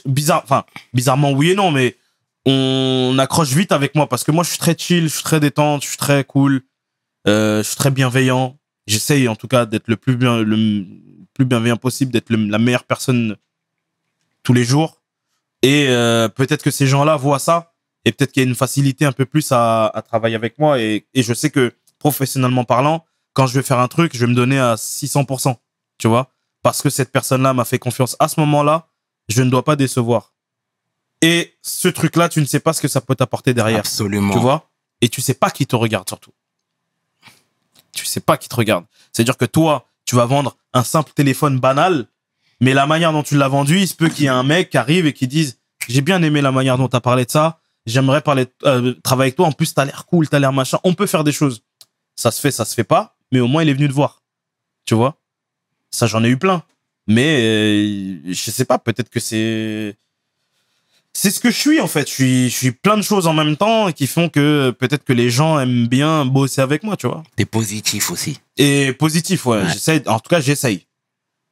bizarrement oui et non, mais on accroche vite avec moi parce que moi je suis très chill, je suis très détente, je suis très cool, je suis très bienveillant. J'essaye en tout cas d'être le plus bienveillant possible, d'être la meilleure personne tous les jours. Et peut-être que ces gens-là voient ça et peut-être qu'il y a une facilité un peu plus à travailler avec moi. Et je sais que professionnellement parlant, quand je vais faire un truc, je vais me donner à 600%, tu vois. Parce que cette personne-là m'a fait confiance à ce moment-là, je ne dois pas décevoir. Et ce truc-là, tu ne sais pas ce que ça peut t'apporter derrière. Absolument. Tu vois? Et tu sais pas qui te regarde surtout. Tu sais pas qui te regarde. C'est-à-dire que toi, tu vas vendre un simple téléphone banal, mais la manière dont tu l'as vendu, il se peut qu'il y ait un mec qui arrive et qui dise « J'ai bien aimé la manière dont tu as parlé de ça, j'aimerais travailler avec toi, en plus t'as l'air cool, t'as l'air machin, on peut faire des choses. » Ça se fait pas, mais au moins il est venu te voir. Tu vois? Ça, j'en ai eu plein. Mais je sais pas, peut-être que c'est ce que je suis en fait. Je suis plein de choses en même temps et qui font que peut-être que les gens aiment bien bosser avec moi, tu vois. T'es positif aussi. Et positif, ouais. Ouais. En tout cas, j'essaye.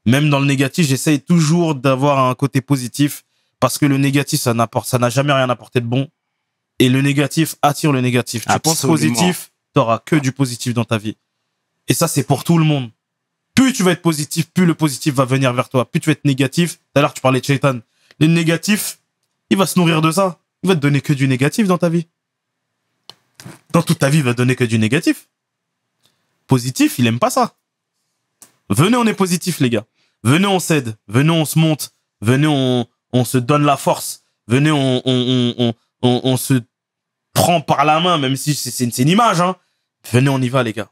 Même dans le négatif, j'essaye toujours d'avoir un côté positif parce que le négatif, ça n'a jamais rien apporté de bon. Et le négatif attire le négatif. Tu penses Absolument. positif, t'auras que du positif dans ta vie. Et ça, c'est pour tout le monde. Plus tu vas être positif, plus le positif va venir vers toi. Plus tu vas être négatif. Tout à l'heure, tu parlais de Shaitan. Le négatif, il va se nourrir de ça. Il va te donner que du négatif dans ta vie. Dans toute ta vie, il va te donner que du négatif. Positif, il aime pas ça. Venez, on est positif, les gars. Venez, on s'aide. Venez, on se monte. Venez, on se donne la force. Venez, on se prend par la main, même si c'est une image, hein. Venez, on y va, les gars.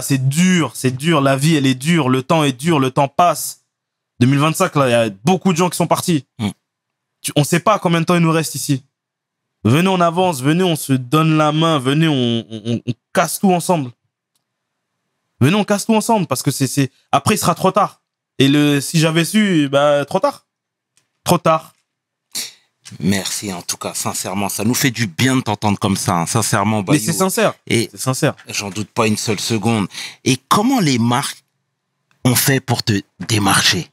C'est dur, la vie, elle est dure, le temps est dur, le temps passe. 2025, là, il y a beaucoup de gens qui sont partis. On sait pas combien de temps il nous reste ici. Venez, on avance, venez, on se donne la main, venez, on casse tout ensemble. Venez, on casse tout ensemble, parce que après, il sera trop tard. Et si j'avais su, bah, trop tard. Trop tard. Merci en tout cas, sincèrement, ça nous fait du bien de t'entendre comme ça, hein. Sincèrement, Mais Bayou. c'est sincère. Et C'est sincère. j'en doute pas une seule seconde. Et comment les marques ont fait pour te démarcher?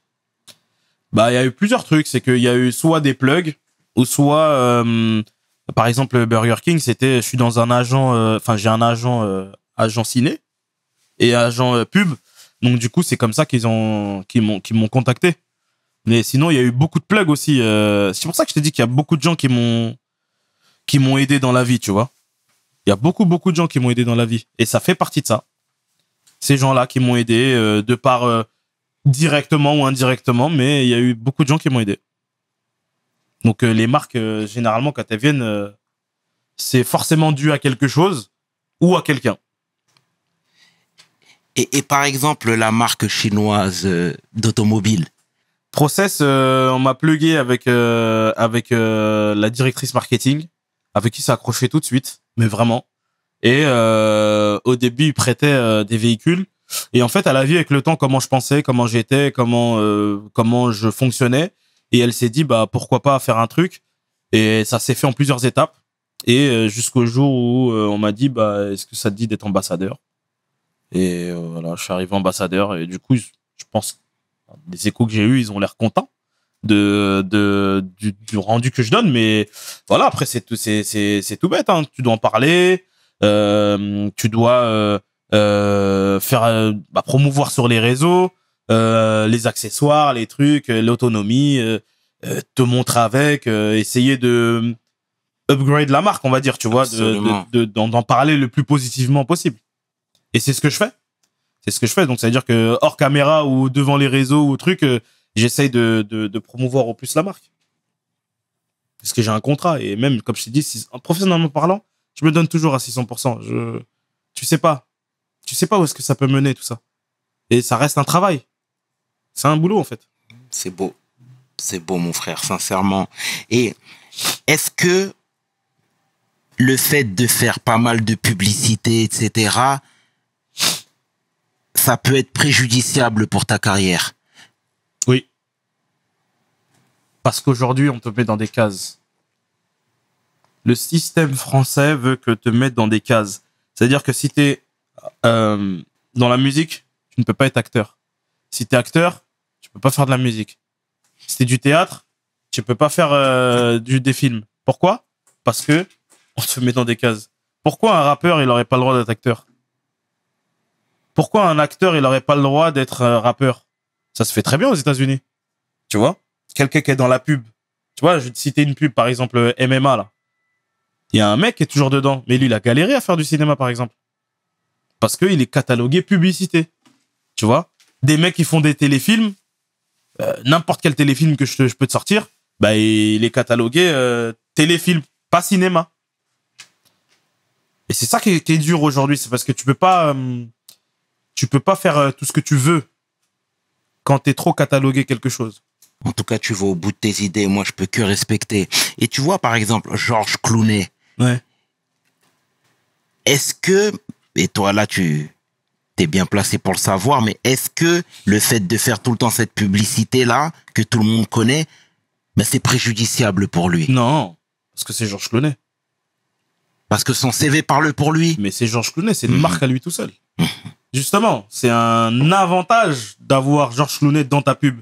Bah, il y a eu plusieurs trucs. C'est qu'il y a eu soit des plugs, ou soit, par exemple, Burger King, je suis dans un agent, j'ai un agent ciné et agent pub. Donc, du coup, c'est comme ça qu'ils m'ont contacté. Mais sinon, il y a eu beaucoup de plugs aussi. C'est pour ça que je t'ai dit qu'il y a beaucoup de gens qui m'ont aidé dans la vie, tu vois. Il y a beaucoup de gens qui m'ont aidé dans la vie. Et ça fait partie de ça. Ces gens-là qui m'ont aidé, de par directement ou indirectement, mais il y a eu beaucoup de gens qui m'ont aidé. Donc les marques, généralement, quand elles viennent, c'est forcément dû à quelque chose ou à quelqu'un. Et par exemple, la marque chinoise d'automobile. Process, on m'a plugué avec la directrice marketing, avec qui ça accrochait tout de suite, mais vraiment. Et au début, il prêtait des véhicules. Et en fait, elle a vu avec le temps comment je pensais, comment j'étais, comment je fonctionnais. Et elle s'est dit, bah pourquoi pas faire un truc. Et ça s'est fait en plusieurs étapes. Et jusqu'au jour où on m'a dit, bah est-ce que ça te dit d'être ambassadeur? Et voilà, je suis arrivé ambassadeur. Et du coup, je pense les échos que j'ai eus, ils ont l'air contents du rendu que je donne. Mais voilà, après c'est tout bête, hein. Tu dois en parler, tu dois faire promouvoir sur les réseaux, les accessoires, les trucs, l'autonomie, te montrer avec, essayer de upgrade la marque, on va dire, tu vois, d'en parler le plus positivement possible. Et c'est ce que je fais. C'est ce que je fais. Donc, ça veut dire que hors caméra ou devant les réseaux ou trucs, j'essaye de promouvoir au plus la marque. Parce que j'ai un contrat. Et même, comme je t'ai dit, professionnellement parlant, je me donne toujours à 600%. Tu sais pas où est-ce que ça peut mener, tout ça. Et ça reste un travail. C'est un boulot, en fait. C'est beau. C'est beau, mon frère, sincèrement. Et est-ce que le fait de faire pas mal de publicité, etc., ça peut être préjudiciable pour ta carrière? Oui. Parce qu'aujourd'hui, on te met dans des cases. Le système français veut que te mettre dans des cases. C'est-à-dire que si t'es dans la musique, tu ne peux pas être acteur. Si t'es acteur, tu peux pas faire de la musique. Si t'es du théâtre, tu peux pas faire des films. Pourquoi? Parce que on te met dans des cases. Pourquoi un rappeur, il aurait pas le droit d'être acteur? Pourquoi un acteur, il aurait pas le droit d'être rappeur? Ça se fait très bien aux États-Unis. Tu vois? Quelqu'un qui est dans la pub. Tu vois, je vais te citer une pub, par exemple, MMA, là. Il y a un mec qui est toujours dedans. Mais lui, il a galéré à faire du cinéma, par exemple. Parce qu'il est catalogué publicité. Tu vois? Des mecs qui font des téléfilms, n'importe quel téléfilm que je peux te sortir, bah, il est catalogué téléfilm, pas cinéma. Et c'est ça qui est dur aujourd'hui. C'est parce que tu peux pas faire tout ce que tu veux quand t'es trop catalogué quelque chose. En tout cas, tu vas au bout de tes idées. Moi, je peux que respecter. Et tu vois, par exemple, Georges Clooney. Ouais. Est-ce que, et toi là, tu t'es bien placé pour le savoir, mais est-ce que le fait de faire tout le temps cette publicité-là, que tout le monde connaît, ben c'est préjudiciable pour lui? Non, parce que c'est Georges Clooney. Parce que son CV parle pour lui. Mais c'est Georges Clooney, c'est une marque à lui tout seul. Justement, c'est un avantage d'avoir Georges Clooney dans ta pub.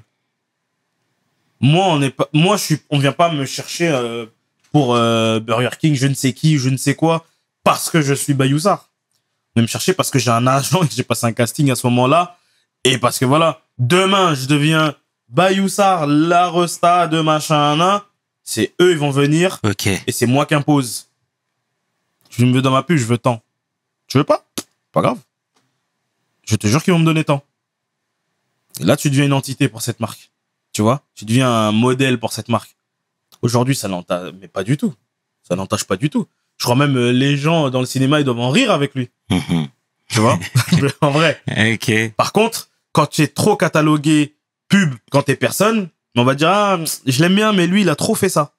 On vient pas me chercher pour Burger King, je ne sais qui, je ne sais quoi, parce que je suis Bayou Sarr. On vient me chercher parce que j'ai un agent et que j'ai passé un casting à ce moment-là. Et parce que voilà, demain, je deviens Bayou Sarr, la resta de machin, c'est eux, ils vont venir. Ok. Et c'est moi qui impose. Je me veux dans ma pub, je veux tant. Tu veux pas? Pas grave. Je te jure qu'ils vont me donner tant. Et là, tu deviens une entité pour cette marque. Tu vois? Tu deviens un modèle pour cette marque. Aujourd'hui, ça n'entache, mais pas du tout. Ça n'entache pas du tout. Je crois même les gens dans le cinéma, ils doivent en rire avec lui. Tu vois? En vrai. Ok. Par contre, quand tu es trop catalogué pub, quand t'es personne, on va dire, ah, je l'aime bien, mais lui, il a trop fait ça.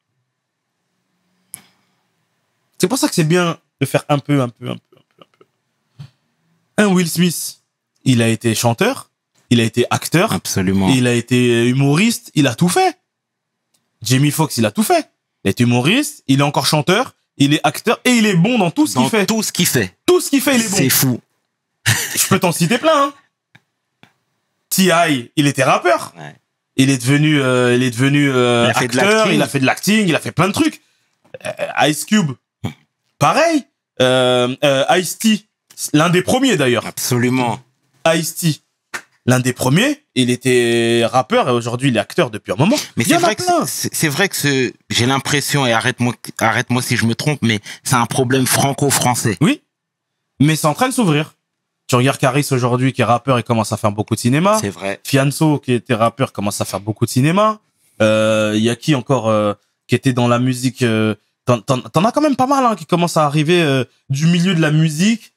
C'est pour ça que c'est bien de faire un peu. Un Will Smith, il a été chanteur, il a été acteur, Absolument. il a été humoriste, il a tout fait. Jamie Foxx, il a tout fait. Il est humoriste, il est encore chanteur, il est acteur et il est bon dans tout ce qu'il Dans fait. tout ce qu'il fait. Tout ce qu'il fait, il est bon. C'est fou. Je peux t'en citer plein. Hein. T.I., il était rappeur. Ouais. Il est devenu a fait de acteur, l'acting. il a fait de l'acting, il a fait plein de trucs. Ice Cube, pareil. Ice-T, l'un des premiers d'ailleurs. Absolument. Ice-T, l'un des premiers. Il était rappeur et aujourd'hui il est acteur depuis un moment. Mais Il y c'est en a vrai que plein. c'est vrai que j'ai l'impression, et arrête-moi si je me trompe, mais c'est un problème franco-français. Oui, mais c'est en train de s'ouvrir. Tu regardes Caris aujourd'hui qui est rappeur et commence à faire beaucoup de cinéma. C'est vrai. Fianso qui était rappeur commence à faire beaucoup de cinéma. Il y a qui encore qui était dans la musique t'en as quand même pas mal hein, qui commencent à arriver du milieu de la musique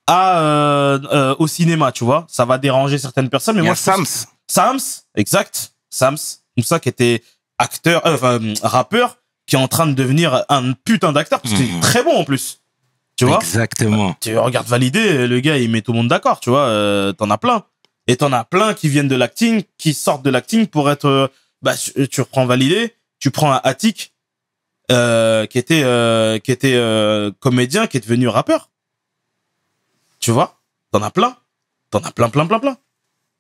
au cinéma, tu vois. Ça va déranger certaines personnes, mais Il y moi a je pense- Sams. Sams, exact. Sams, Moussa qui était acteur, rappeur, qui est en train de devenir un putain d'acteur parce qu'il est très bon en plus. Tu vois. Exactement. Tu regardes Validé, le gars, il met tout le monde d'accord, tu vois. T'en as plein. Et t'en as plein qui viennent de l'acting, qui sortent de l'acting pour être... tu reprends Validé, tu prends un Attic, qui était comédien, qui est devenu rappeur. Tu vois. T'en as plein. T'en as plein.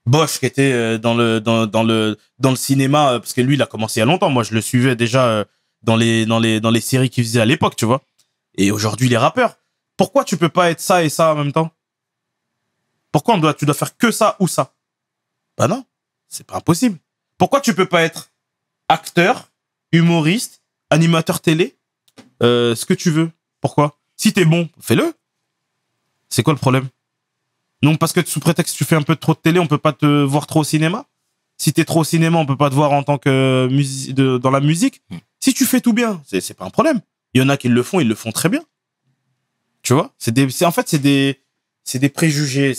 Bosch, qui était dans le cinéma, parce que lui, il a commencé il y a longtemps. Moi, je le suivais déjà dans les séries qu'il faisait à l'époque, tu vois. Et aujourd'hui, il est rappeur. Pourquoi tu peux pas être ça et ça en même temps? Pourquoi tu dois faire que ça ou ça? Bah non, c'est pas impossible. Pourquoi tu peux pas être acteur, humoriste, animateur télé, ce que tu veux? Pourquoi? Si t'es bon, fais-le. C'est quoi le problème? Non, parce que sous prétexte que tu fais un peu trop de télé, on peut pas te voir trop au cinéma. Si t'es trop au cinéma, on peut pas te voir en tant que dans la musique. Si tu fais tout bien, c'est pas un problème. Il y en a qui le font, ils le font très bien. Tu vois, c'est des préjugés,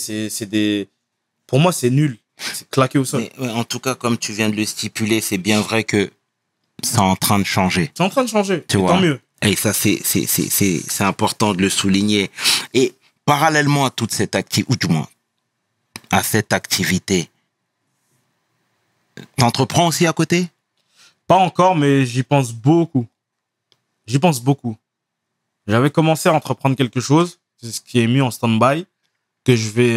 pour moi c'est nul, c'est claqué au sol. Mais, ouais, en tout cas, comme tu viens de le stipuler, c'est bien vrai que c'est en train de changer. C'est en train de changer, Tu et vois. tant mieux. Et ça, c'est important de le souligner. Et parallèlement à toute cette activité, ou du moins à cette activité, t'entreprends aussi à côté? Pas encore, mais j'y pense beaucoup. J'avais commencé à entreprendre quelque chose, c'est ce qui est mis en stand-by, que je vais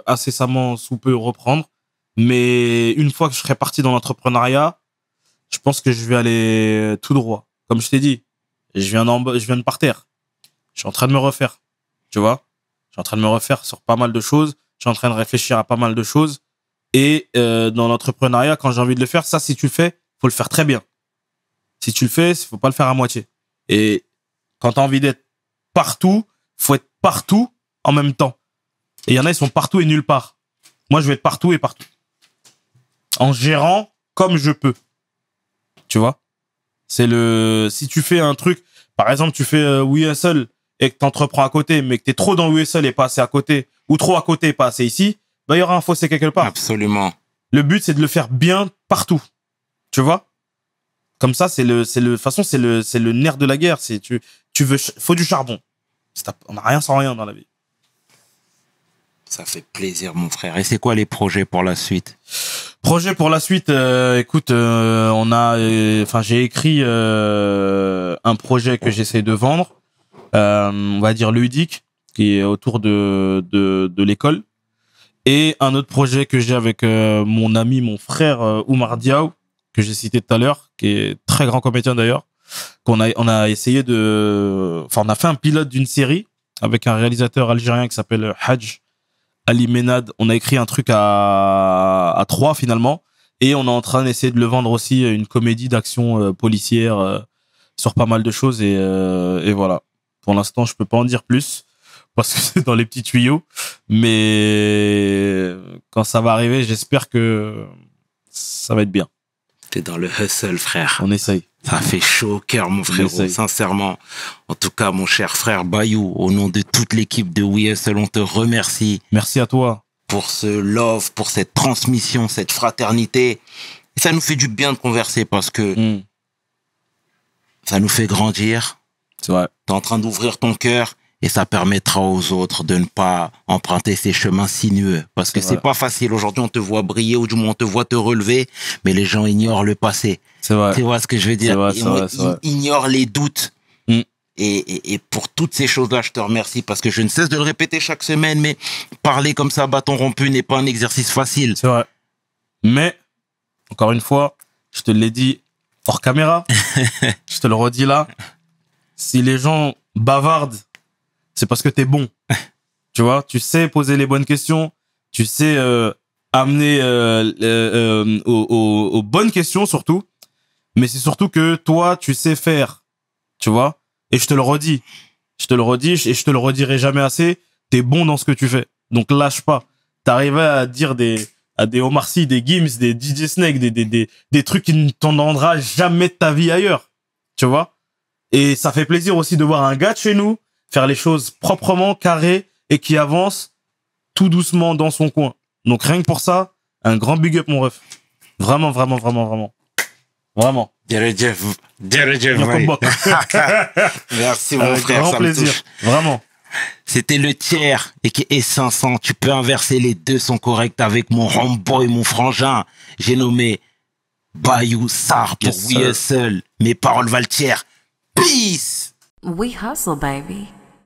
incessamment sous peu reprendre. Mais une fois que je serai parti dans l'entrepreneuriat, je pense que je vais aller tout droit. Comme je t'ai dit, je viens de partir. Je suis en train de me refaire, tu vois. Je suis en train de me refaire sur pas mal de choses. Je suis en train de réfléchir à pas mal de choses. Et dans l'entrepreneuriat, quand j'ai envie de le faire, ça, si tu le fais, faut le faire très bien. Si tu le fais, faut pas le faire à moitié. Et quand tu as envie d'être partout, faut être partout en même temps. Et il y en a, ils sont partout et nulle part. Moi, je vais être partout et partout. En gérant comme je peux. Tu vois? Si tu fais un truc, par exemple, tu fais We Hustle et que t'entreprends à côté, mais que t'es trop dans We Hustle et pas assez à côté, ou trop à côté et pas assez ici, bah, il y aura un fossé quelque part. Absolument. Le but, c'est de le faire bien partout. Tu vois? Comme ça, de toute façon, c'est le nerf de la guerre. Faut du charbon. On n'a rien sans rien dans la vie. Ça fait plaisir, mon frère. Et c'est quoi les projets pour la suite? Projet pour la suite, écoute, j'ai écrit un projet que j'essaie de vendre, on va dire ludique, qui est autour de l'école, et un autre projet que j'ai avec mon ami, mon frère Oumar Diaw, que j'ai cité tout à l'heure, qui est très grand comédien d'ailleurs, on a essayé on a fait un pilote d'une série avec un réalisateur algérien qui s'appelle Hadj Ali Menad. On a écrit un truc à 3 finalement, et on est en train d'essayer de le vendre aussi, une comédie d'action policière sur pas mal de choses, et voilà. Pour l'instant, je peux pas en dire plus parce que c'est dans les petits tuyaux, mais quand ça va arriver, j'espère que ça va être bien. T'es dans le hustle, frère. On essaye. Ça fait chaud au cœur, mon frérot, essaye. sincèrement. En tout cas, mon cher frère Bayou, au nom de toute l'équipe de We Hustle, on te remercie Merci à toi. pour ce love, pour cette transmission, cette fraternité. Et ça nous fait du bien de converser parce que ça nous fait grandir. C'est vrai. T'es en train d'ouvrir ton cœur et ça permettra aux autres de ne pas emprunter ces chemins sinueux. Parce que c'est pas facile. Aujourd'hui, on te voit briller ou du moins on te voit te relever, mais les gens ignorent le passé. C'est vrai. Tu vois ce que je veux dire? C'est vrai. Ils ignorent les doutes. Et pour toutes ces choses-là, je te remercie parce que je ne cesse de le répéter chaque semaine, mais parler comme ça, bâton rompu, n'est pas un exercice facile. C'est vrai. Mais, encore une fois, je te l'ai dit hors caméra, je te le redis là, si les gens bavardent, c'est parce que t'es bon. Tu vois, tu sais poser les bonnes questions, tu sais amener aux bonnes questions surtout, mais c'est surtout que toi, tu sais faire, tu vois. Et je te le redis et je te le redirai jamais assez, t'es bon dans ce que tu fais. Donc lâche pas. T'arrivais à dire à des Omar Sy, des Gims, des DJ Snake, des trucs qui ne t'en rendra jamais de ta vie ailleurs. Tu vois? Et ça fait plaisir aussi de voir un gars de chez nous faire les choses proprement, carré, et qui avance tout doucement dans son coin. Donc rien que pour ça, un grand big up mon ref. Vraiment. Vraiment. Merci mon Avec frère, grand ça plaisir. me touche. Vraiment. C'était le tiers et 500. Tu peux inverser, les deux sont corrects avec mon homeboy, mon frangin. J'ai nommé Bayou Sarr pour Yes, We sir. Hustle. Mes paroles valent tiers. Peace! We hustle, baby.